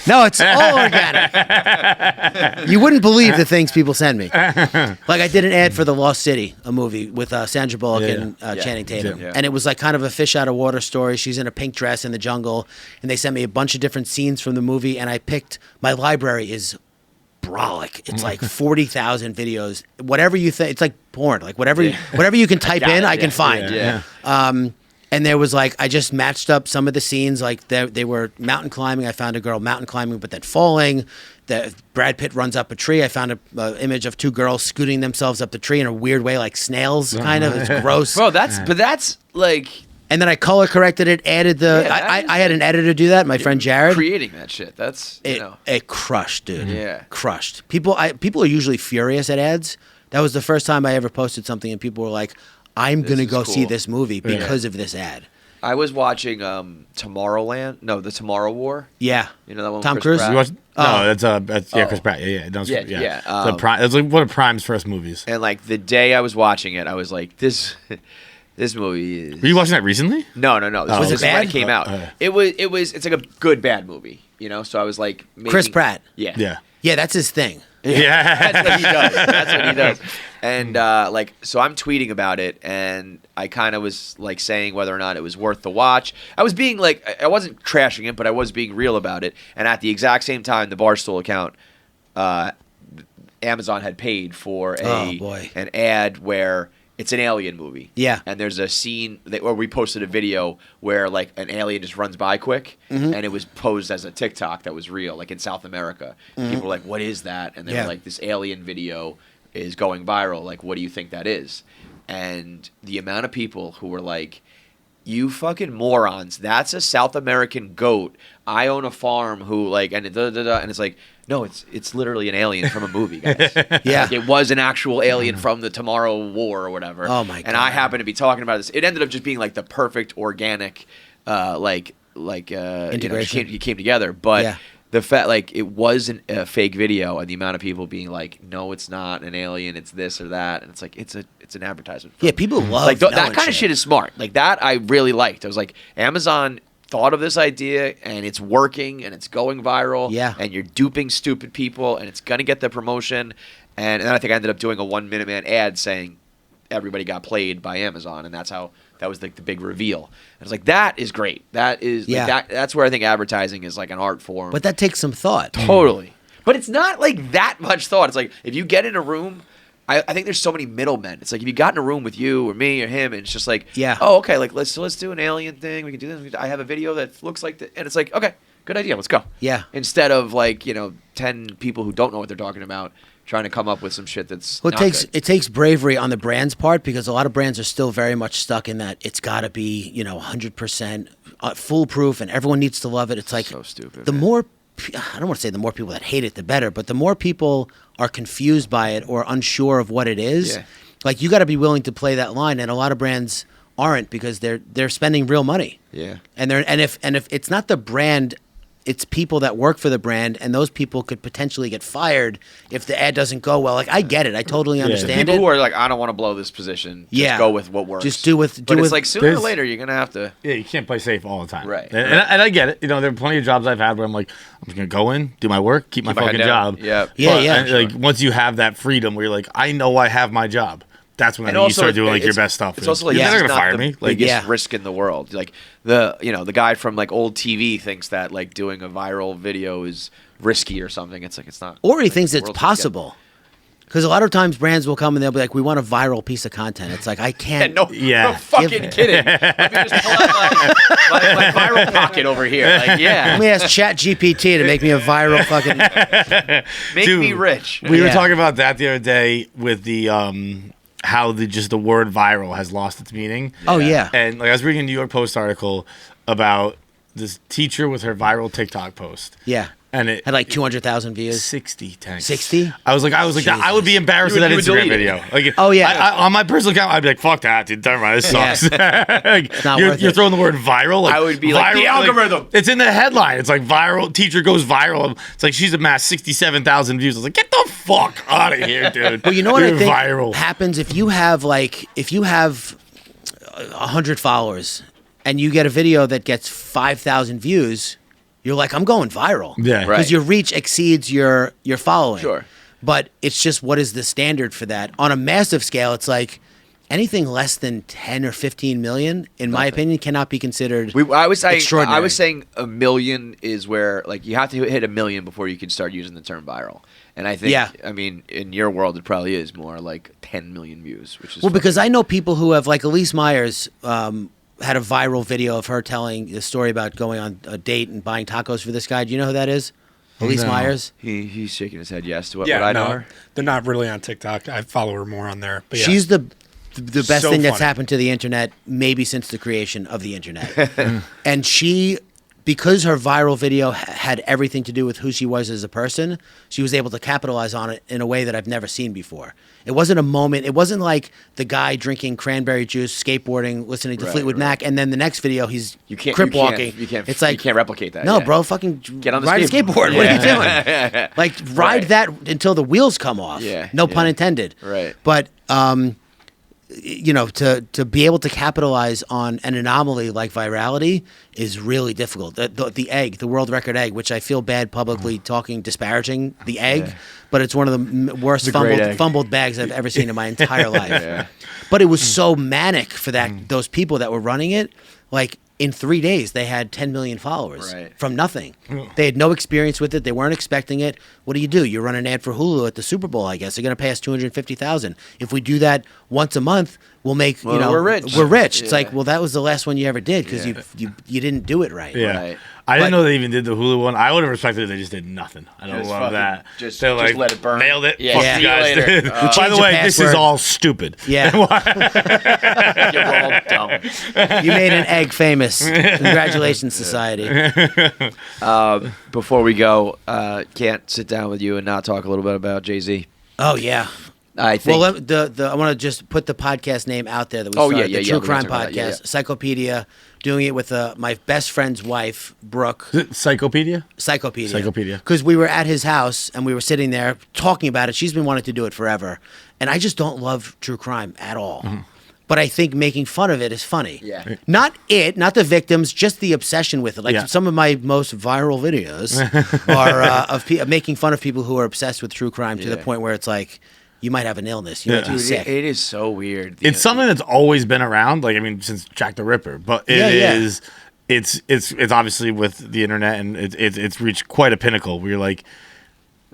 no. It's all organic. You wouldn't believe the things people send me. Like I did an ad for The Lost City, a movie with Sandra Bullock and Channing Tatum, Yeah. and it was like kind of a fish out of water story. She's in a pink dress in the jungle, and they sent me a bunch of different scenes from the movie, and I picked. My library is brolic. It's like 40,000 videos. Whatever you think, it's like porn. Like whatever you can type in, I can find. Yeah. And there was like, I just matched up some of the scenes. Like they were mountain climbing. I found a girl mountain climbing, but then falling. Brad Pitt runs up a tree. I found an image of 2 girls scooting themselves up the tree in a weird way, like snails, kind of. It's gross. Bro, that's like And then I color corrected it, added the. Yeah, I had an editor do that. My friend Jared. creating that shit. That's It crushed, dude. Yeah. Crushed. People are usually furious at ads That was the first time I ever posted something, and people were like, "I'm gonna is go see cool. this movie because of this ad." I was watching Tomorrowland. No, the Tomorrow War. Yeah, You know that one. Tom with Cruise? Chris You Pratt? watched? No, that's Oh. Chris Pratt. Yeah. No, Yeah, yeah. yeah, That's like one of Prime's first movies. And like the day I was watching it, I was like, this movie is. Were you watching that recently? No. This Oh, was Was it when bad? it came out. Okay. It's like a good bad movie, you know. So I was like, Chris Pratt. Yeah. Yeah. Yeah, that's his thing. Yeah. That's what he does. That's what he does. And like, so I'm tweeting about it, and I kind of was like saying whether or not it was worth the watch. I was being like, I wasn't trashing it, but I was being real about it. And at the exact same time, the Barstool account, Amazon had paid for an ad where it's an alien movie. Yeah. And there's a scene where we posted a video where like an alien just runs by quick, and it was posed as a TikTok that was real, like in South America. People were like, "What is that?" And they were like, "This alien video is going viral. Like, what do you think that is?" And the amount of people who were like, "You fucking morons! That's a South American goat. I own a farm. Who like and and it's like." No, it's literally an alien from a movie, guys. Yeah. Like, it was an actual alien from the Tomorrow War or whatever. Oh, my And I God. happen to be talking about this. It ended up just being like the perfect organic, Integration. You came together. But Yeah. the fact, like, it wasn't a fake video, and the amount of people being like, "No, it's not an alien. It's this or that," and it's like it's an advertisement. Yeah, people love like that knowing kind of shit is smart. Like that, I really liked. I was like, Amazon thought of this idea and it's working and it's going viral. Yeah. And you're duping stupid people and it's gonna get the promotion. And then I think I ended up doing a 1 Minute Man ad saying everybody got played by Amazon, and that was like the big reveal. And I was like, that is great. That is that's where I think advertising is like an art form. But that takes some thought. Totally. But it's not like that much thought. It's like if you get in a room, I think there's so many middlemen. It's like if you got in a room with you or me or him, and it's just like, oh, okay, like let's do an alien thing. We can do this. I have a video that looks like that, and it's like, okay, good idea. Let's go. Yeah. Instead of like 10 people who don't know what they're talking about trying to come up with some shit that's Well, not good. it takes bravery on the brand's part, because a lot of brands are still very much stuck in that it's got to be 100% foolproof and everyone needs to love it. It's like So stupid, The man. more I don't want to say the more people that hate it, the better. But the more people are confused by it or unsure of what it is, Yeah. like you got to be willing to play that line. And a lot of brands aren't, because they're spending real money. Yeah. And if it's not the brand, it's people that work for the brand, and those people could potentially get fired if the ad doesn't go well. Like I get it, I totally understand People it. who are like, I don't want to blow this position. Just go with what works. Just do with. But it's with, like sooner or There's- later you're gonna have to. Yeah, you can't play safe all the time. Right. And I get it. There are plenty of jobs I've had where I'm like, I'm just going to go in, do my work, keep my my head fucking down. job. Yeah. Yeah, But, yeah. and, like, once you have that freedom where you're like, I know I have my job. That's when I And think you also, start doing like your it's- best stuff. It's also like you're this never is gonna not fire the me. Like, biggest Yeah. risk in the world. Like the guy from like old TV thinks that like doing a viral video is risky or something. It's like it's not. or he Like, thinks the it's world's gonna get- possible. Because a lot of times brands will come and they'll be like, "We want a viral piece of content." It's like I can't. No, Yeah. no fucking kidding. Let me just pull out my viral pocket over here. Like, Let yeah, me ask Chat GPT to make me a viral fucking. make Dude, me rich. We were Yeah. talking about that the other day with the how the word viral has lost its meaning. Oh yeah. And like I was reading a New York Post article about this teacher with her viral TikTok post. Yeah. And it Had like 200,000 views. 60 tanks. 60? I was like, I would be embarrassed You with that would Instagram delete it. video. Like, Oh, yeah. I, on my personal account, I'd be like, fuck that, dude. Never mind, this Yeah. sucks. Like, not you're worth it. throwing the word viral. Like, I would be like, the algorithm. it's in the headline. It's like viral. Teacher goes viral. It's like she's amassed 67,000 views. I was like, get the fuck out of here, dude. Well, you know what You're I think viral. happens if you have 100 followers and you get a video that gets 5,000 views, you're like, I'm going viral. Yeah. Because Right. your reach exceeds your following. Sure. But it's just, what is the standard for that? On a massive scale, it's like anything less than 10 or 15 million, in my opinion, cannot be considered I was saying, extraordinary. I was saying a million is where like you have to hit a million before you can start using the term viral. And I think, Yeah. I mean, in your world, it probably is more like 10 million views, which is Well, because I know people who have, like Elise Myers had a viral video of her telling the story about going on a date and buying tacos for this guy. Do you know who that is? Elise No. Myers? he's shaking his head yes to what Yeah, I know no, her. they're not really on TikTok. I follow her more on there. But yeah. She's the best So thing that's funny. happened to the internet maybe since the creation of the internet. And she because her viral video had everything to do with who she was as a person, she was able to capitalize on it in a way that I've never seen before. It wasn't a moment. It wasn't like the guy drinking cranberry juice, skateboarding, listening to Fleetwood Mac, and then the next video he's crip walking. It's like you can't replicate that. No, bro, fucking get on the ride a skateboard. Yeah. What are you doing? Like ride that until the wheels come off. Yeah. No pun intended. Right. But you know, to be able to capitalize on an anomaly like virality is really difficult. The egg, the world record egg, which I feel bad publicly disparaging the egg, but it's one of the worst fumbled bags I've ever seen in my entire life. Yeah. But it was so manic for those people that were running it. Like in 3 days, they had 10 million followers from nothing. They had no experience with it. They weren't expecting it. What do? You run an ad for Hulu at the Super Bowl, I guess. They're going to pay us $250,000. If we do that once a month, we'll make, we're rich. We're rich. It's like, well, that was the last one you ever did because you didn't do it right. Yeah. Right. I didn't know they even did the Hulu one. I would have respected if they just did nothing. I don't love that. Just like, let it burn. Nailed it. Yeah. Fuck See you you guys. later. By Change the the way, this is password. all stupid. Yeah. You're all dumb. You made an egg famous. Congratulations, society. Before we go, can't sit down with you and not talk a little bit about Jay-Z. Oh, yeah. I think. Well, I want to just put the podcast name out there that we started, the True Crime Podcast, Psychopedia, doing it with my best friend's wife, Brooke. Psychopedia? Psychopedia. Because we were at his house and we were sitting there talking about it. She's been wanting to do it forever. And I just don't love true crime at all. Mm-hmm. But I think making fun of it is funny. Yeah. Not the victims, just the obsession with it. Like some of my most viral videos are of making fun of people who are obsessed with true crime to the point where it's like, you might have an illness. You might be sick. It is so weird. It's something that's always been around. Like, I mean, since Jack the Ripper. But it's obviously with the internet and it's reached quite a pinnacle where you're like,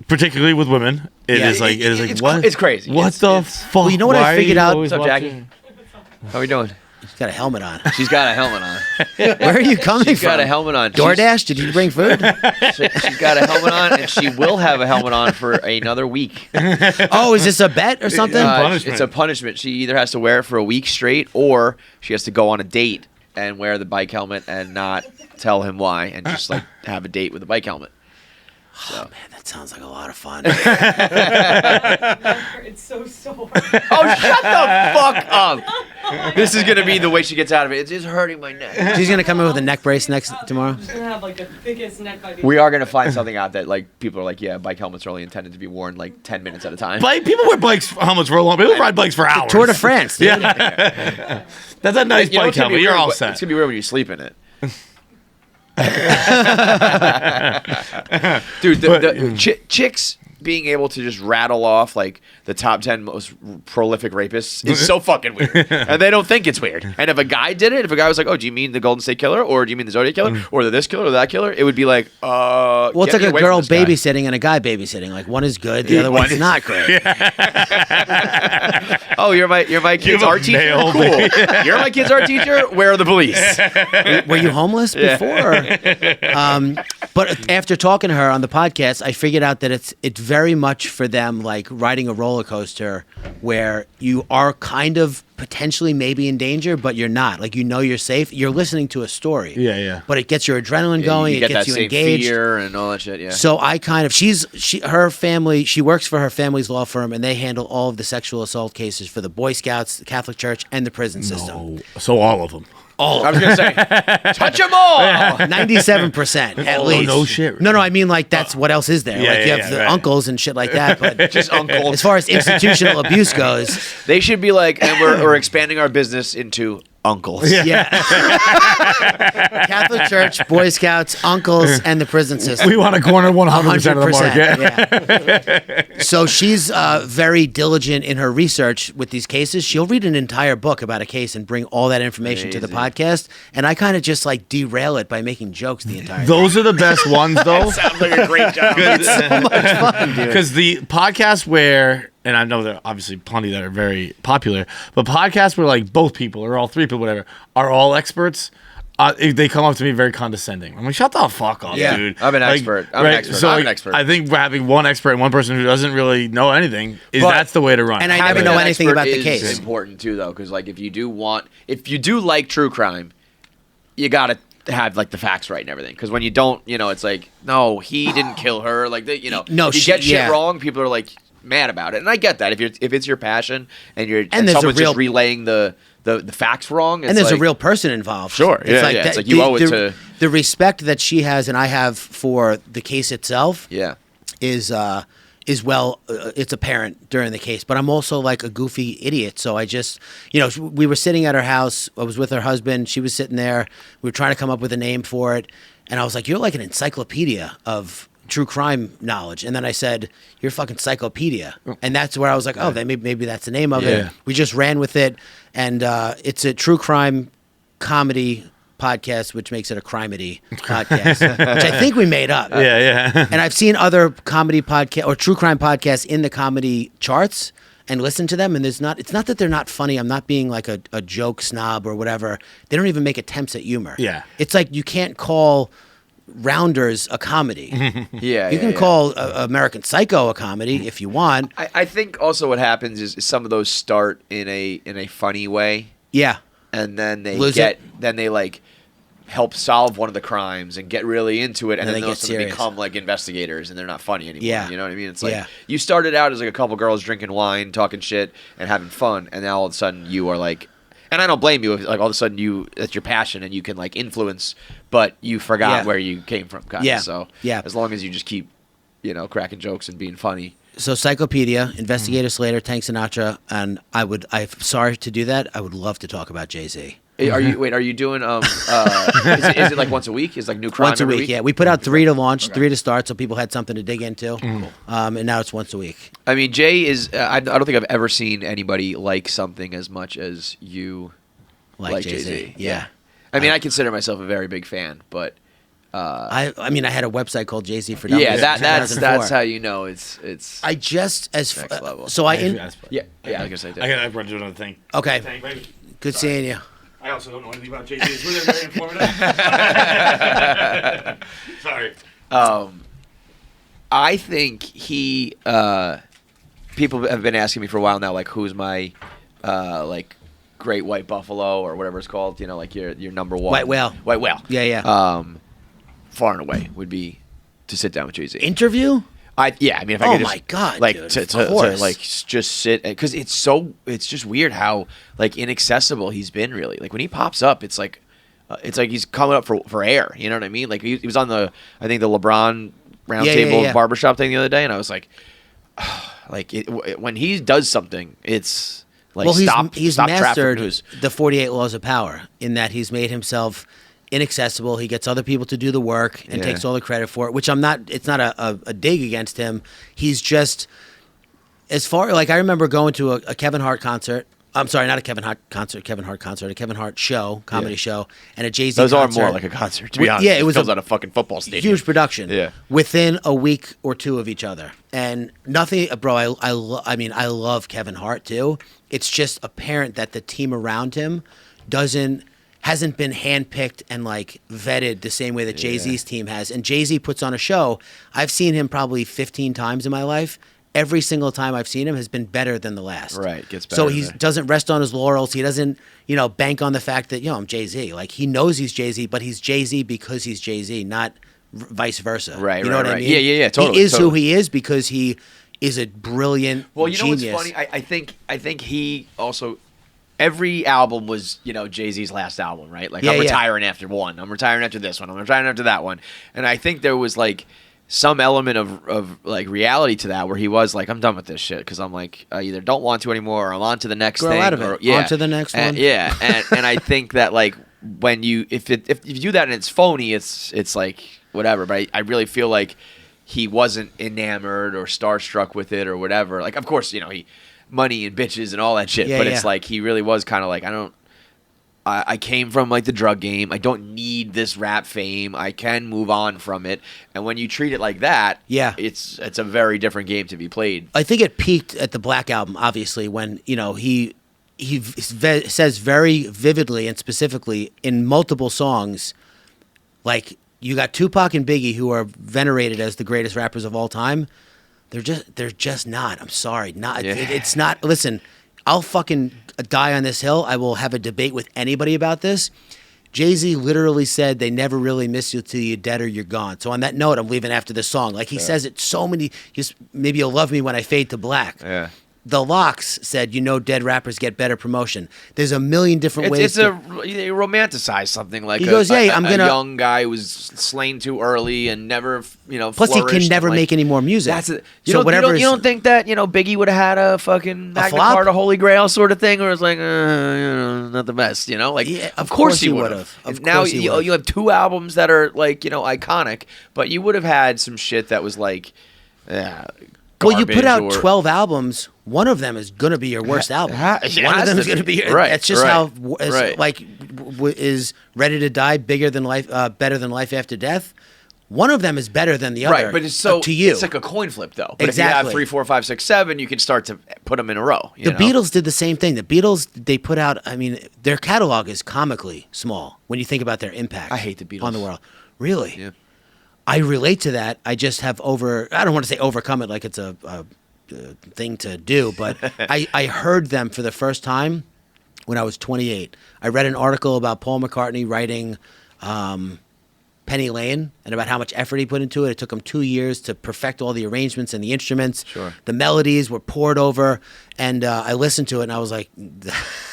particularly with women, it's what? It's crazy. What the fuck? Well, you know what I figured out? What's up, Jackie? How are we doing? She's got a helmet on. She's got a helmet on. Where are you coming from? She's got a helmet on. DoorDash? Did you bring food? She's got a helmet on, and she will have a helmet on for another week. Oh, is this a bet or something? It's a punishment. She either has to wear it for a week straight, or she has to go on a date and wear the bike helmet and not tell him why, and just like have a date with the bike helmet. So. Oh man, that sounds like a lot of fun. It's so sore. Oh, shut the fuck up! This is gonna be the way she gets out of it. It's just hurting my neck. She's gonna come in with a neck brace tomorrow. I'm just gonna have like the thickest neck by the We are gonna find something out that like people are like, yeah, bike helmets are only intended to be worn like 10 minutes at a time. People wear helmets for a long. People ride bikes for hours. Tour de France, dude. Yeah. That's a nice bike helmet. You're all set. It's gonna be weird when you sleep in it. Dude, chicks being able to just rattle off like the top 10 most prolific rapists is so fucking weird, and they don't think it's weird. And if a guy did it, if a guy was like, "Oh, do you mean the Golden State Killer, or do you mean the Zodiac Killer, or this killer or that killer?" It would be like, well, it's like a girl babysitting and a guy babysitting. Like one is good, the other one's not good. Oh, you're my kid's art teacher. Cool. You're my kid's art teacher. Where are the police? Were you homeless before? But after talking to her on the podcast, I figured out that it's very much for them like riding a roller coaster where you are kind of potentially maybe in danger, but you're not. Like, you're safe. You're listening to a story. Yeah. But it gets your adrenaline going. You it gets you engaged. Fear and all that shit. Yeah. So I kind of her family. She works for her family's law firm, and they handle all of the sexual assault cases for the Boy Scouts, the Catholic Church, and the prison system. So all of them. I was gonna say, touch them all. 97% at least. No shit. No, I mean like that's what else is there? Yeah, like you have the uncles and shit like that, but Just uncles. as far as institutional abuse goes, They should be like, and we're expanding our business into uncles. yeah. Catholic Church, Boy Scouts, uncles, and the prison system. We want to corner 100% of the market. Yeah. So she's very diligent in her research with these cases. She'll read an entire book about a case and bring all that information to the podcast. And I kind of just like derail it by making jokes the entire time. Those are the best ones, though. Sounds like a great job. It's so much fun, dude. Because the podcast where, and I know there are obviously plenty that are very popular, but podcasts where like both people or all three people, whatever, are all experts, they come up to me very condescending. I'm like, shut the fuck up, dude. I'm an Like, expert. I'm an expert. So I'm like, an expert. I think having one expert and one person who doesn't really know anything that's the way to run. And I Having never know an anything expert about the is case. important too, though, because like if you do like true crime, you gotta have like the facts right and everything. Because when you don't, it's like, no, he didn't kill her. Like, No, if you she- get shit yeah. wrong, people are like mad about it, and I get that. If it's your passion and there's someone's a real- just relaying the facts wrong, it's and there's a like- real person involved. Sure, yeah, like yeah. that- It's like you owe it to- the respect that she has and I have for the case itself. yeah. It's apparent during the case, but I'm also like a goofy idiot. So I just, we were sitting at her house. I was with her husband. She was sitting there. We were trying to come up with a name for it. And I was like, you're like an encyclopedia of true crime knowledge. And then I said, you're a fucking encyclopedia. And that's where I was like, oh, then maybe that's the name of Yeah. it. We just ran with it. And it's a true crime comedy podcast, which makes it a crimedy podcast, which I think we made up. Yeah. And I've seen other comedy podcast or true crime podcasts in the comedy charts and listened to them. And it's not that they're not funny. I'm not being like a joke snob or whatever. They don't even make attempts at humor. Yeah. It's like you can't call Rounders a comedy. Yeah, You can call American Psycho a comedy if you want. I think also what happens is some of those start in a funny way, Yeah. and then they Lose it. then they like help solve one of the crimes and get really into it, and And then they those get of them serious. become like investigators, and they're not funny anymore. Yeah. You know what I mean? It's like Yeah. you started out as like a couple girls drinking wine, talking shit, and having fun, and now all of a sudden you are like. And I don't blame you if like all of a sudden that's your passion and you can like influence, but you forgot Yeah. where you came from, kind of. Yeah. So Yeah. as long as you just keep, cracking jokes and being funny. So Psychopedia, Investigator Slater, Tank Sinatra, and I'm sorry to do that. I would love to talk about Jay-Z. Are you doing is it like once a week? Is like new crime Once a every week, yeah. We put out 3 to launch, 3 to start, so people had something to dig into. And now it's once a week. I mean, Jay is. I don't think I've ever seen anybody like something as much as you Like Jay-Z. Yeah. I mean, I consider myself a very big fan, but I mean, I had a website called Jay-Z for Dummies. yeah, in that's 2004. how you know it's. I just Next level. so I Actually, in, that's- yeah, I was gonna say that. I gotta run to another thing. okay. Thank you. Good seeing you. I also don't know anything about Jay-Z. It's really very informative. Sorry. I think he. People have been asking me for a while now, like who's my, like, great white buffalo or whatever it's called. Like your number one. White whale. White whale. Yeah, yeah. Far and away would be to sit down with Jay-Z. Interview? I mean, if I Oh could just, my God, like dude, to of course. like just sit, because it's just weird how like inaccessible he's been. Really, like when he pops up, it's like he's coming up for air. You know what I mean? Like he was on the LeBron roundtable yeah. barbershop thing the other day, and I was like, when he does something, it's like Well, stop he's traffic mastered news. the 48 laws of power in that he's made himself inaccessible. He gets other people to do the work and Yeah. takes all the credit for it, which it's not a dig against him. He's just, as far, like I remember going to a Kevin Hart concert. I'm sorry, not a Kevin Hart concert, a Kevin Hart show, comedy Yeah. show, and a Jay-Z Those concert. are more like a concert, to be honest. Yeah, it was fills a out a fucking football stadium. huge production. Yeah. Within a week or two of each other, and nothing, bro. I mean, I love Kevin Hart too. It's just apparent that the team around him hasn't been handpicked and like vetted the same way that Jay-Z's team has. And Jay-Z puts on a show. I've seen him probably 15 times in my life. Every single time I've seen him has been better than the last. Right, gets So better he there. doesn't rest on his laurels. He doesn't, bank on the fact that, I'm Jay-Z. Like he knows he's Jay-Z, but he's Jay-Z because he's Jay-Z, not vice versa. Right, You know right, what I right. mean? Yeah, totally, He is who totally. he is because he is a brilliant Well, you genius. know what's funny? I think he also every album was Jay-Z's last album, right? Like Yeah, I'm yeah. retiring after one, I'm retiring after this one, I'm retiring after that one, and I think there was like some element of like reality to that where he was like, I'm done with this shit because I'm like I either don't want to anymore or I'm on to the next Grow thing. out of it. Or, yeah. On to the next one. Yeah, and I think that like when you if you do that and it's phony, it's like whatever. But I really feel like he wasn't enamored or starstruck with it or whatever. Like, of course, he money and bitches and all that shit. Yeah, but yeah. it's like he really was kind of like, I came from like the drug game. I don't need this rap fame. I can move on from it. And when you treat it like that, Yeah. it's a very different game to be played. I think it peaked at the Black Album, obviously, when he says very vividly and specifically in multiple songs, like you got Tupac and Biggie, who are venerated as the greatest rappers of all time. They're just not. I'm sorry, not. Yeah. It's not. Listen, I'll fucking die on this hill. I will have a debate with anybody about this. Jay-Z literally said they never really miss you till you're dead or you're gone. So on that note, I'm leaving after this song. Like he says it so many, just maybe you'll love me when I fade to black. Yeah. The Locks said, dead rappers get better promotion. There's a million different ways. They romanticize something like He goes, a young guy who was slain too early and never, Plus, he can flourished, never and, make any more music. That's it. So whatever. You don't think that Biggie would have had a fucking Magna flop? Carta Holy Grail sort of thing, or it's like not the best, Like Yeah, of course he would have. Now you have 2 albums that are like iconic, but you would have had some shit that was like. Well, you put out or, 12 albums. One of them is going to be your worst album. One of them is going to be right. That's just how. Right. Is Ready to Die bigger than life? Better than Life After Death? One of them is better than the other. Right, but it's so to you. It's like a coin flip, though. But Exactly. if you have 3, 4, 5, 6, 7, you can start to put them in a row. The Beatles did the same thing. The Beatles, they put out. I mean, their catalog is comically small when you think about their impact. I hate the Beatles on the world. Really? Yeah. I relate to that. I just have I don't want to say overcome it like it's a thing to do, but I heard them for the first time when I was 28. I read an article about Paul McCartney writing Penny Lane and about how much effort he put into it. It took him 2 years to perfect all the arrangements and the instruments. Sure. The melodies were poured over, and I listened to it, and I was like,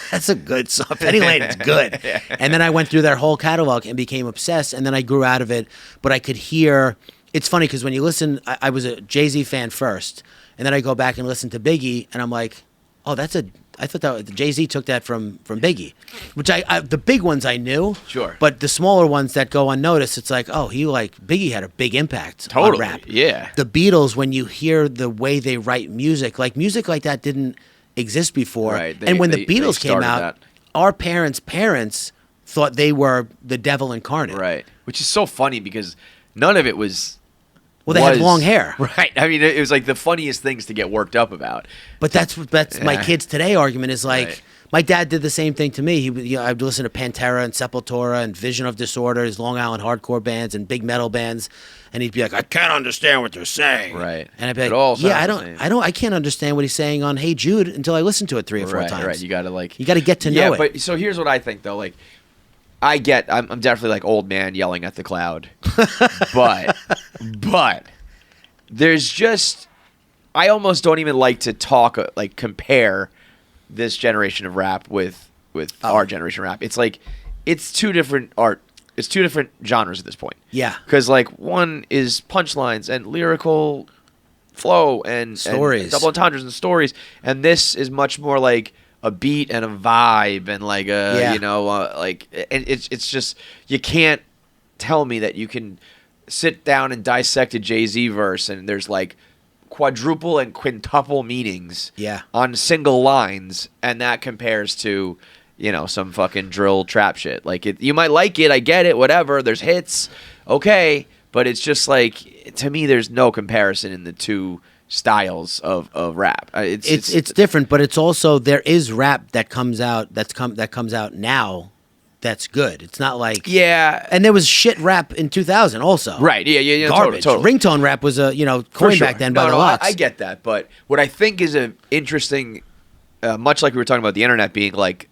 that's a good song. Penny Lane is good. And then I went through their whole catalog and became obsessed, and then I grew out of it. But I could hear, it's funny because when you listen, I was a Jay-Z fan first, and then I go back and listen to Biggie, and I'm like, oh, I thought that Jay-Z took that from Biggie, which the big ones I knew. Sure. But the smaller ones that go unnoticed, it's like, oh, Biggie had a big impact on Totally. rap. Yeah. The Beatles, when you hear the way they write music like that didn't exist before. Right. And when the Beatles came started out, that. our parents thought they were the devil incarnate. Right. Which is so funny because none of it was. Well, they had long hair. Right. I mean, it was like the funniest things to get worked up about. But that's my kids today argument is like, Right. my dad did the same thing to me. I'd listen to Pantera and Sepultura and Vision of Disorders, Long Island hardcore bands and big metal bands, and he'd be like, I can't understand what they're saying. Right. And I'd be It like, all yeah, sounds I can't understand what he's saying on Hey Jude until I listen to it 3 or 4 times. Right. You got to get to know it. But so here's what I think though. Like, I'm definitely like old man yelling at the cloud, but there's just I almost don't even like to compare this generation of rap with our generation of rap. It's like it's two different genres at this point. Yeah. Because like one is punchlines and lyrical flow and stories, and double entendres and stories, and this is much more like a beat and a vibe and like and it's just you can't tell me that you can sit down and dissect a Jay-Z verse and there's like quadruple and quintuple meanings on single lines, and that compares to some fucking drill trap shit. Like you might like it, I get it, whatever, there's hits, okay, but it's just like, to me there's no comparison in the two styles of rap. It's different, but it's also there is rap that comes out that comes out now that's good. It's not like and there was shit rap in 2000 also. Right. Yeah. Garbage. Totally. Ringtone rap was a coined back then by the Locks. I get that, but what I think is an interesting, much like we were talking about the internet being like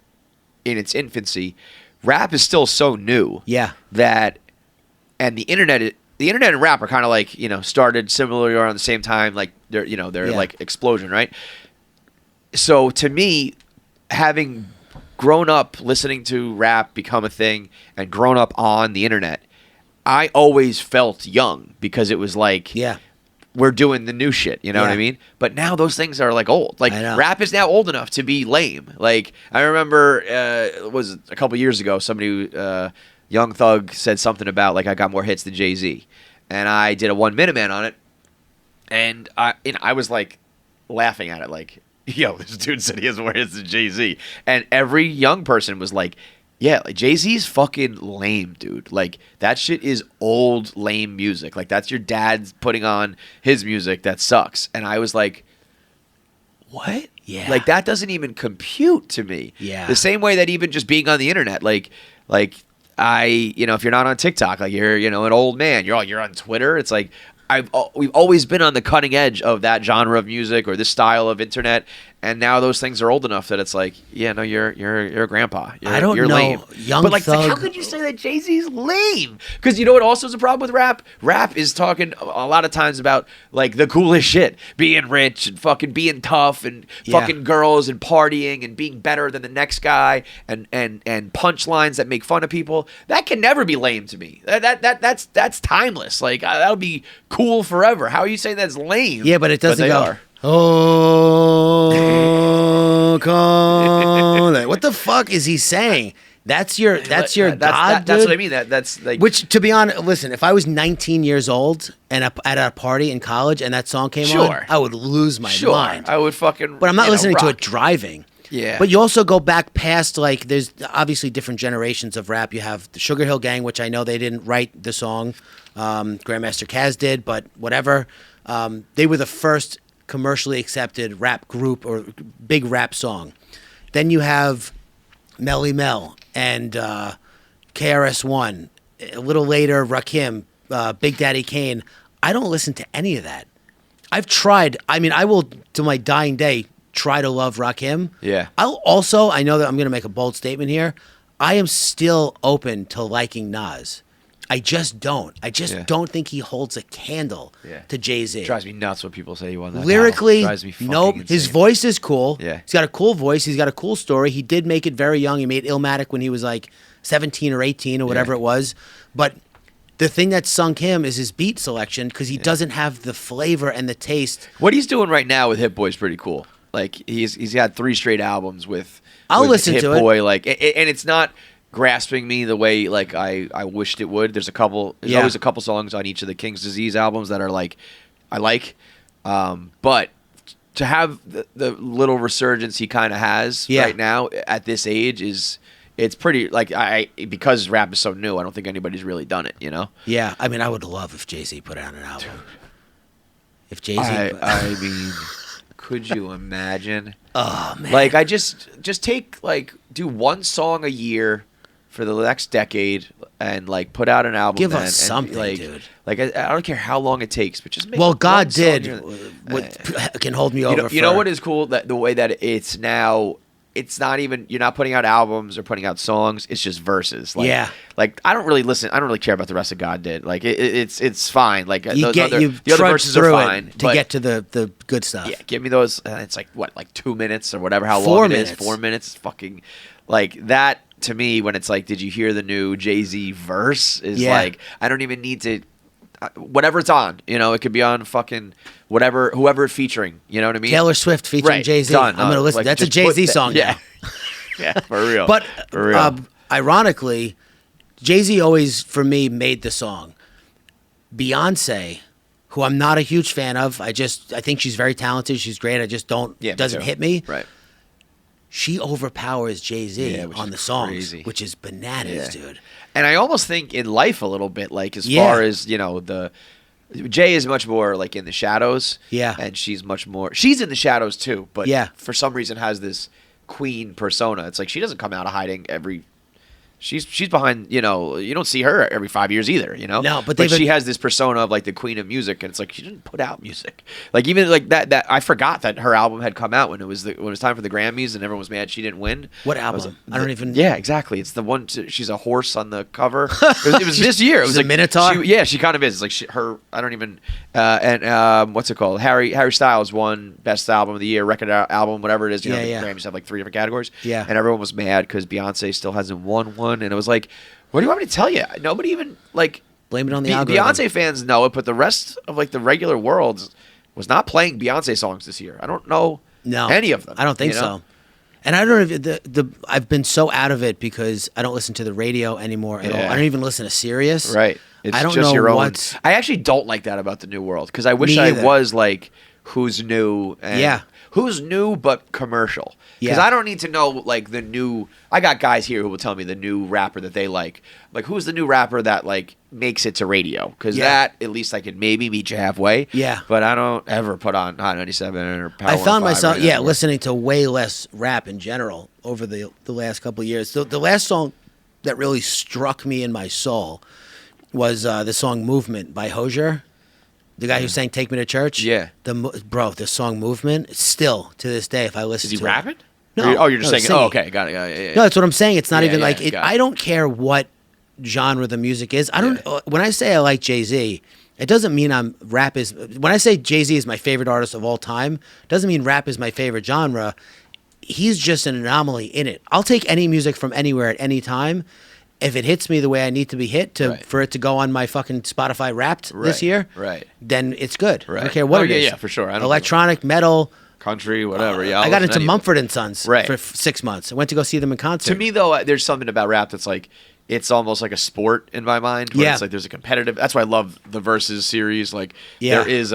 in its infancy, rap is still so new. Yeah. And the internet and rap are kind of like started similarly around the same time, like they're like explosion, right? So to me, having grown up listening to rap become a thing and grown up on the internet, I always felt young because it was like, we're doing the new shit, you know what I mean? But now those things are like old. Like rap is now old enough to be lame. Like I remember it was a couple years ago, somebody, Young Thug, said something about like I got more hits than Jay-Z, and I did a 1 Minute Man on it, and I was like laughing at it like, yo, this dude said he has more hits than Jay-Z. And every young person was like, yeah, like Jay-Z's fucking lame, dude. Like, that shit is old, lame music. Like, that's your dad's putting on his music that sucks. And I was like, what? Yeah. Like, that doesn't even compute to me. Yeah. The same way that even just being on the internet, like if you're not on TikTok, like you're, an old man, you're on Twitter. It's like, we've always been on the cutting edge of that genre of music or this style of internet, And now those things are old enough that it's like, yeah, no, you're a grandpa. I don't you're know. Lame. Young but like, Thug. how could you say that Jay-Z's lame? Because you know what also is a problem with rap? Rap is talking a lot of times about like the coolest shit, being rich and fucking being tough and fucking girls and partying and being better than the next guy and punchlines that make fun of people. That can never be lame to me. That's timeless. Like that'll be cool forever. How are you saying that's lame? Yeah, but it doesn't they go. are. Oh, Colin. What the fuck is he saying? That's your God, That's dude. what I mean. That's like Which, to be honest, listen, if I was 19 years old and at a party in college and that song came on, I would lose my mind. I would fucking. But I'm not listening to rock. it driving. Yeah. But you also go back past, like, there's obviously different generations of rap. You have the Sugar Hill Gang, which I know they didn't write the song. Grandmaster Caz did, but whatever. They were the first commercially accepted rap group or big rap song. Then you have Melly Mel and KRS-One. A little later, Rakim, Big Daddy Kane. I don't listen to any of that. I've tried. I mean, I will, to my dying day, try to love Rakim. Yeah. I'll also, I know that I'm going to make a bold statement here. I am still open to liking Nas. I just don't. I just don't think he holds a candle to Jay-Z. It drives me nuts when people say he won that. Lyrically, drives me fucking nope. insane. His voice is cool. Yeah. He's got a cool voice. He's got a cool story. He did make it very young. He made Illmatic when he was like 17 or 18 or whatever it was. But the thing that sunk him is his beat selection because he doesn't have the flavor and the taste. What he's doing right now with Hit Boy is pretty cool. Like he's got 3 straight albums with. I'll listen Hit to it. Boy, like, and it's not grasping me the way like I wished it would. There's always a couple songs on each of the King's Disease albums that are like I like, but to have the little resurgence he kind of has right now at this age it's pretty like because rap is so new. I don't think anybody's really done it. You know? Yeah, I mean, I would love if Jay-Z put out an album. If Jay-Z, I mean, could you imagine? Oh man! Like I just take like do one song a year for the next decade and like put out an album. Give then, us something, like, dude. Like I don't care how long it takes, but just make. Well, God one song did here. what can hold me over. You know what is cool that the way that it's now. It's not even you're not putting out albums or putting out songs. It's just verses. Like, like I don't really listen. I don't really care about the rest of God did. Like it's fine. Like the other verses are fine to get to the good stuff. Yeah, give me those. It's like what, like 2 minutes or whatever. How 4 long minutes. it is? 4 minutes. Fucking like that to me. When it's like, did you hear the new Jay-Z verse? Is like I don't even need to. Whatever it's on, you know, it could be on fucking whatever, whoever it's featuring. You know what I mean? Taylor Swift featuring Jay-Z. Done. I'm gonna listen. Like, That's a just Jay-Z put song. Yeah, yeah, for real. But for real. Ironically, Jay-Z always for me made the song. Beyonce, who I'm not a huge fan of, I think she's very talented. She's great. I just don't doesn't hit me. Right. She overpowers Jay-Z on the songs, crazy. which is bananas, dude. And I almost think in life a little bit, like as far as, you know, Jay is much more like in the shadows. Yeah. And she's in the shadows too, but for some reason has this queen persona. It's like she doesn't come out of hiding she's behind, you know, you don't see her every 5 years either, you know? No, but she has this persona of like the queen of music, and it's like she didn't put out music. Like even like that I forgot that her album had come out when it was time for the Grammys and everyone was mad she didn't win. What album? I don't even. Yeah, exactly. It's the one she's a horse on the cover. It was this year. It was like a Minotaur. She kind of is. Like I don't even what's it called? Harry Styles won best album of the year, record album, whatever it is. You know, the Grammys have like 3 different categories. Yeah. And everyone was mad because Beyonce still hasn't won one. And it was like, what do you want me to tell you? Nobody even like blame it on the algorithm. Beyonce fans know it, but the rest of like the regular world was not playing Beyonce songs this year. I don't know any of them. I don't think so. And I don't know I've been so out of it because I don't listen to the radio anymore at all. I don't even listen to Sirius. Right. It's I don't just know your own. what's. I actually don't like that about the new world because I wish I was like who's new and who's new but commercial. Because I don't need to know like the new. I got guys here who will tell me the new rapper that they like. Like who's the new rapper that like makes it to radio? Because that at least I could maybe meet you halfway. Yeah. But I don't ever put on Hot 97 or Power. I found 105 myself anymore. listening to way less rap in general over the last couple of years. The last song that really struck me in my soul was the song "Movement" by Hozier. The guy who sang "Take Me to Church." Yeah. The song "Movement." Still to this day, if I listen Is he to rapping? it. No. Oh, you're just saying. singing. Oh, okay, got it. Yeah. No, that's what I'm saying. It's not Yeah, even yeah, like it, got it. I don't care what genre the music is. I don't. When I say I like Jay-Z, it doesn't mean rap is. When I say Jay-Z is my favorite artist of all time, it doesn't mean rap is my favorite genre. He's just an anomaly in it. I'll take any music from anywhere at any time. If it hits me the way I need to be hit for it to go on my fucking Spotify Wrapped this year, then it's good. I don't care what it is. Yeah, for sure. I don't Electronic, metal, country, whatever. Yeah, I got into Mumford Mumford & Sons for 6 months. I went to go see them in concert. To me, though, there's something about rap that's like it's almost like a sport in my mind. Where it's like there's a competitive. That's why I love the Versus series. Like there is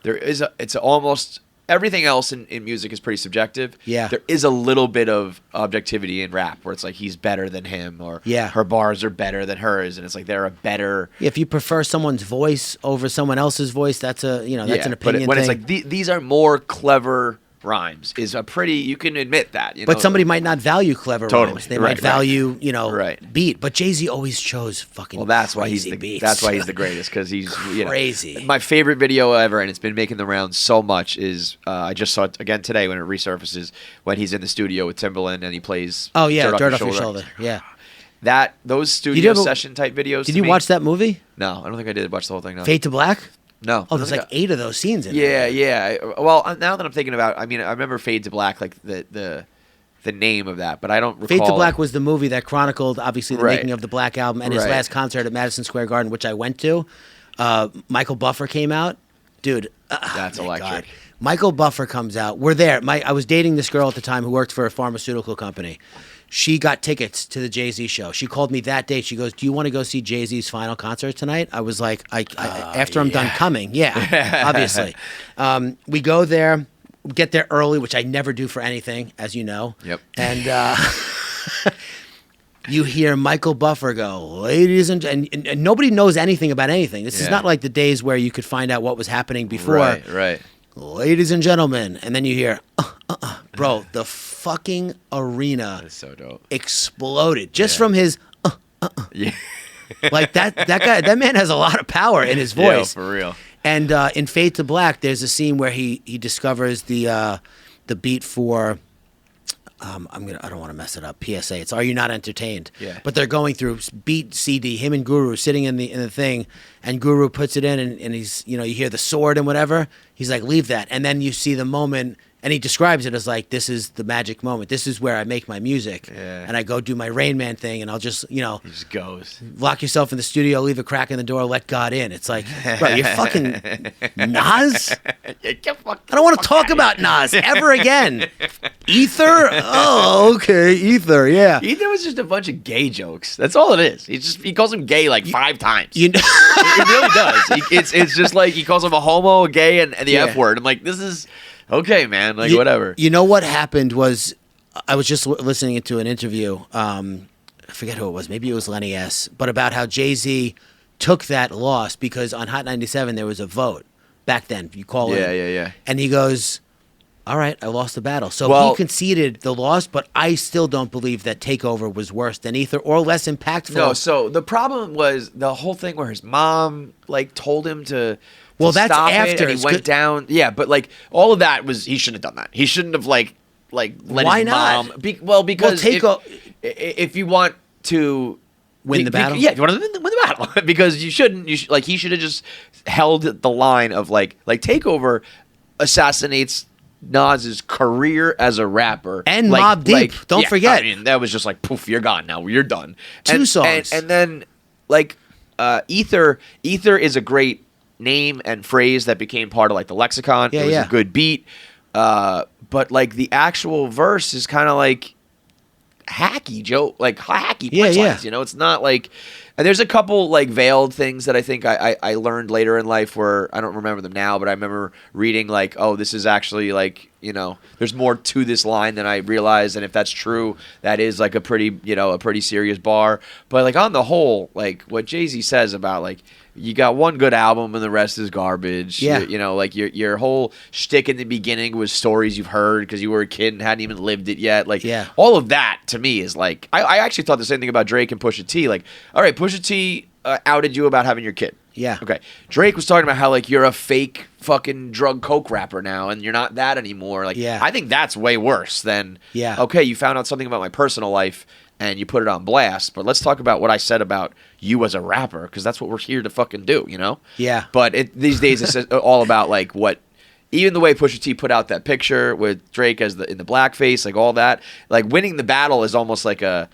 it's almost. Everything else in music is pretty subjective. Yeah. There is a little bit of objectivity in rap where it's like he's better than him or her bars are better than hers and it's like they're a better if you prefer someone's voice over someone else's voice, that's an opinion but when thing. it's like these are more clever rhymes is a pretty you can admit that. But somebody might not value clever rhymes. They might value, beat. But Jay-Z always chose fucking that's why he's beats. That's why he's the greatest because he's crazy. My favorite video ever, and it's been making the rounds so much, is I just saw it again today when it resurfaces when he's in the studio with Timbaland and he plays Dirt Off Your Shoulder. Yeah. Those studio session type videos. Did you watch that movie? No, I don't think I did watch the whole thing. No. Fade to Black? No. Oh, there's like 8 of those scenes in there. Yeah. Well, now that I'm thinking about, I mean, I remember Fade to Black, like the name of that, but I don't recall. Fade to Black was the movie that chronicled, obviously, the making of the Black Album and his last concert at Madison Square Garden, which I went to. Michael Buffer came out. Dude. That's electric. God. Michael Buffer comes out. We're there. I was dating this girl at the time who worked for a pharmaceutical company. She got tickets to the Jay-Z show. She called me that day. She goes, "Do you want to go see Jay-Z's final concert tonight?" I was like, after I'm done coming. Yeah, obviously. We go there, get there early, which I never do for anything, as you know. Yep. And you hear Michael Buffer go, "Ladies and nobody knows anything about anything. This is not like the days where you could find out what was happening before. Right. Ladies and gentlemen." And then you hear, bro, the fucking arena so dope. Exploded just from his Yeah. like that man has a lot of power in his voice. Yeah, for real. And in Fade to Black, there's a scene where he discovers the beat for I don't want to mess it up. PSA. It's "Are You Not Entertained?" Yeah. But they're going through beat CD. Him and Guru sitting in the thing, and Guru puts it in, and he's you hear the sword and whatever. He's like, "Leave that," and then you see the moment. And he describes it as like, this is the magic moment. This is where I make my music. Yeah. And I go do my Rain Man thing, and I'll just, He just goes. lock yourself in the studio, leave a crack in the door, let God in. It's like, bro, you're fucking Nas? I don't want to talk about Nas ever again. Ether? Oh, okay, Ether, yeah. Ether was just a bunch of gay jokes. That's all it is. He calls him gay like 5 times. You know, It really does. It's just like he calls him a homo, a gay, and the F word. I'm like, this is okay, man. Like whatever. You know what happened was, I was just listening to an interview. I forget who it was. Maybe it was Lenny S. But about how Jay-Z took that loss because on Hot 97 there was a vote back then. You call in. Yeah. And he goes, "All right, I lost the battle." So he conceded the loss, but I still don't believe that Takeover was worse than Ether or less impactful. No, so the problem was the whole thing where his mom like told him to. Well, that's stop after. it, and he went down. Yeah, but like all of that was he shouldn't have done that. He shouldn't have let Why his not? mom. Because if you want to win the battle, if you want to win the battle, because you shouldn't. He should have just held the line of like Takeover assassinates Nas's career as a rapper and Mobb Deep. Don't forget. I mean, that was just like poof, you're gone now. You're done. Two songs, and then Ether is a great name and phrase that became part of like the lexicon. It was a good beat. But like the actual verse is kind of like hacky joke, like hacky punchlines. It's not like. And there's a couple like veiled things that I think I learned later in life where I don't remember them now, but I remember reading like, oh, this is actually like, there's more to this line than I realized, and if that's true, that is like a pretty serious bar. But like on the whole, like what Jay-Z says about like you got one good album and the rest is garbage. Yeah. Like your whole shtick in the beginning was stories you've heard because you were a kid and hadn't even lived it yet. Like all of that to me is like I actually thought the same thing about Drake and Pusha T. Like, all right, Pusha T outed you about having your kid. Yeah. Okay. Drake was talking about how like you're a fake fucking drug coke rapper now, and you're not that anymore. Like, Yeah. I think that's way worse than Yeah. Okay, you found out something about my personal life and you put it on blast, but let's talk about what I said about you as a rapper, because that's what we're here to fucking do, you know? Yeah. But these days it's all about like what. Even the way Pusha T put out that picture with Drake as in the blackface, like all that, like winning the battle is almost like a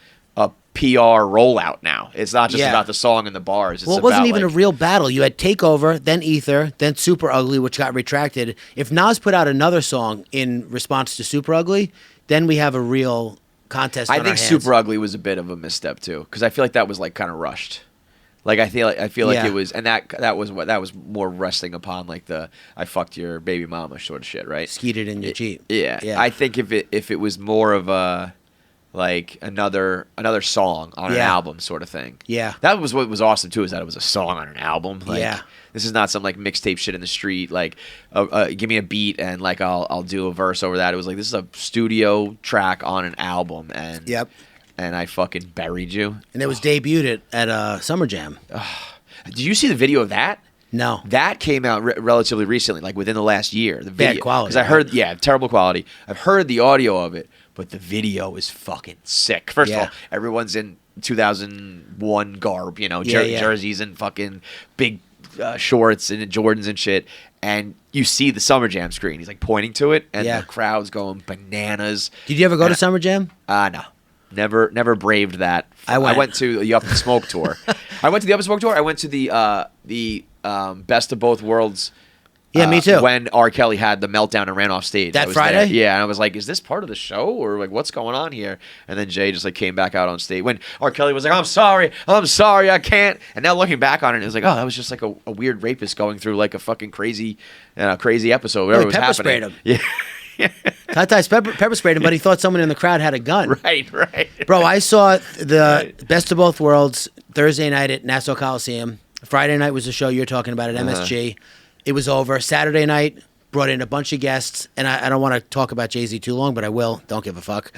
PR rollout now. It's not just Yeah. about the song and the bars. It's Well, it wasn't about, even like, a real battle. You had Takeover, then Ether, then Super Ugly, which got retracted. If Nas put out another song in response to Super Ugly, then we have a real contest. I on think our hands. Super Ugly was a bit of a misstep too, because I feel like that was like kind of rushed. Like I feel like Yeah. it was, and that was more resting upon like the I fucked your baby mama sort of shit, right? Skeeted in your Jeep. Yeah. Yeah. I think if it was more of a like another song on an Yeah. album sort of thing. Yeah. That was what was awesome too, is that it was a song on an album. Like, Yeah. This is not some like mixtape shit in the street. Like, give me a beat and like I'll do a verse over that. It was like, this is a studio track on an album, and Yep. and I fucking buried you. And it was debuted at Summer Jam. Did you see the video of that? No. That came out relatively recently, like within the last year. The video, quality, because I heard, terrible quality. I've heard the audio of it, but the video is fucking sick. First of Yeah. all, everyone's in 2001 garb, you know, Yeah, yeah. jerseys and fucking big shorts and Jordans and shit. And you see the Summer Jam screen. He's like pointing to it, and Yeah. the crowd's going bananas. Did you ever go to Summer Jam? No. Never braved that. I went. To the Up and Smoke tour. I went to the Up and Smoke tour. I went to the Best of Both Worlds. Yeah, me too. When R. Kelly had the meltdown and ran off stage. That I was Friday? there. Yeah, and I was like, is this part of the show, or like what's going on here? And then Jay just like came back out on stage when R. Kelly was like, I'm sorry, I can't. And now looking back on it, it was like, oh, that was just like a weird rapist going through like a fucking crazy episode, whatever was pepper happening. sprayed him. Yeah. Tata's pepper sprayed him, but he thought someone in the crowd had a gun. Right. Bro, I saw the Best of Both Worlds Thursday night at Nassau Coliseum. Friday night was the show you're talking about at MSG. It was over. Saturday night, brought in a bunch of guests, and I don't want to talk about Jay-Z too long, but I will. Don't give a fuck.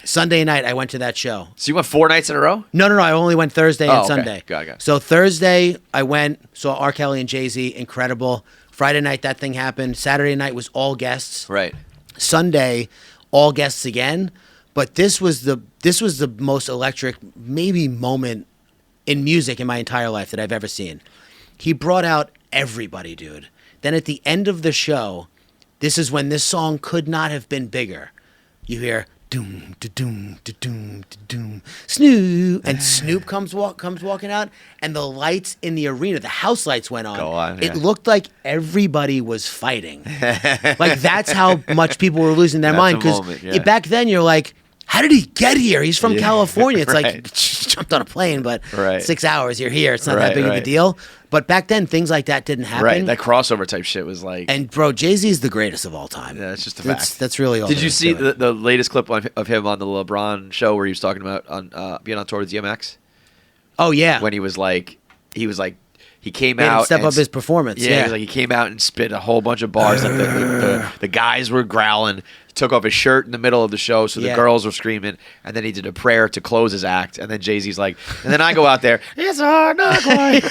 Sunday night, I went to that show. So you went 4 nights in a row? No. I only went Thursday and okay. Sunday. Got it. So Thursday, I went, saw R. Kelly and Jay-Z, incredible. Friday night, that thing happened. Saturday night was all guests. Right. Sunday, all guests again. But this was the most electric maybe moment in music in my entire life that I've ever seen. He brought out everybody, dude. Then at the end of the show, this is when this song could not have been bigger. You hear doom da doom da doom da doom Snoop, and Snoop comes walking out, and the lights in the arena, the house lights went on. Go on, It yeah. looked like everybody was fighting. Like that's how much people were losing their That's mind, a because moment, yeah. back then you're like, how did he get here? He's from Yeah, California. It's right. like he jumped on a plane, but Right. 6 hours, you're here. It's not Right, that big of a right. deal. But back then, things like that didn't happen. Right. That crossover type shit was like. And bro, Jay-Z is the greatest of all time. Yeah, that's just a fact. That's really all. Did there you is see to it. the latest clip of him on the LeBron show where he was talking about on being on tour with DMX? Oh yeah, When he came made him out step and up his performance. Yeah, Yeah, he was like he came out and spit a whole bunch of bars. Like the guys were growling. He took off his shirt in the middle of the show, so the Yeah. girls were screaming. And then he did a prayer to close his act. And then Jay-Z's like, and then I go out there, it's a hard knock life.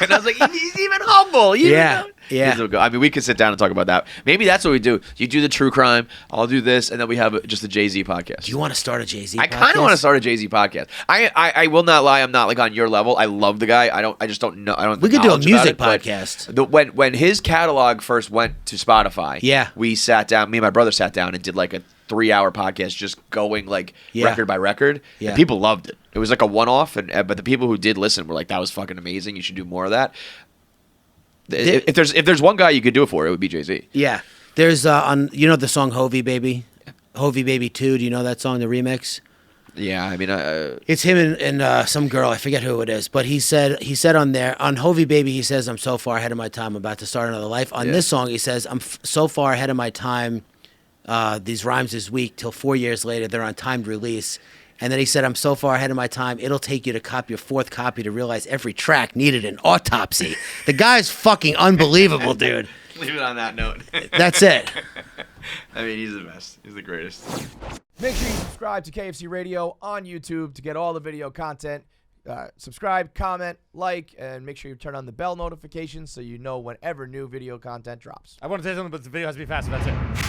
And I was like, he's even humble. Yeah, yeah. I mean, we could sit down and talk about that. Maybe that's what we do. You do the true crime. I'll do this, and then we have just a Jay-Z podcast. Do you want to start a Jay-Z? I kind of want to start a Jay-Z podcast. I will not lie. I'm not like on your level. I love the guy. I just don't know. I don't. We could do a knowledge about music it, but podcast. when his catalog first went to Spotify, Yeah. we sat down. Me and my brother sat down and did like a 3-hour podcast, just going like Yeah. record by record. Yeah. And people loved it. It was like a one-off, but the people who did listen were like, "That was fucking amazing. You should do more of that." If there's one guy you could do it for, it would be Jay-Z. Yeah, there's on the song Hovey Baby, Hovey Baby 2. Do you know that song, the remix? Yeah, I mean, It's him and some girl, I forget who it is, but he said on there, on Hovey Baby, he says, I'm so far ahead of my time, I'm about to start another life. On Yeah. this song, he says, I'm so far ahead of my time, these rhymes this week, till 4 years later, they're on timed release. And then he said, I'm so far ahead of my time, it'll take you to cop your 4th copy to realize every track needed an autopsy. The guy's fucking unbelievable, dude. leave it on that note. That's it. I mean, he's the best. He's the greatest. Make sure you subscribe to KFC Radio on YouTube to get all the video content. subscribe, comment, like, and make sure you turn on the bell notifications so you know whenever new video content drops. I want to say something, but the video has to be fast, so that's it.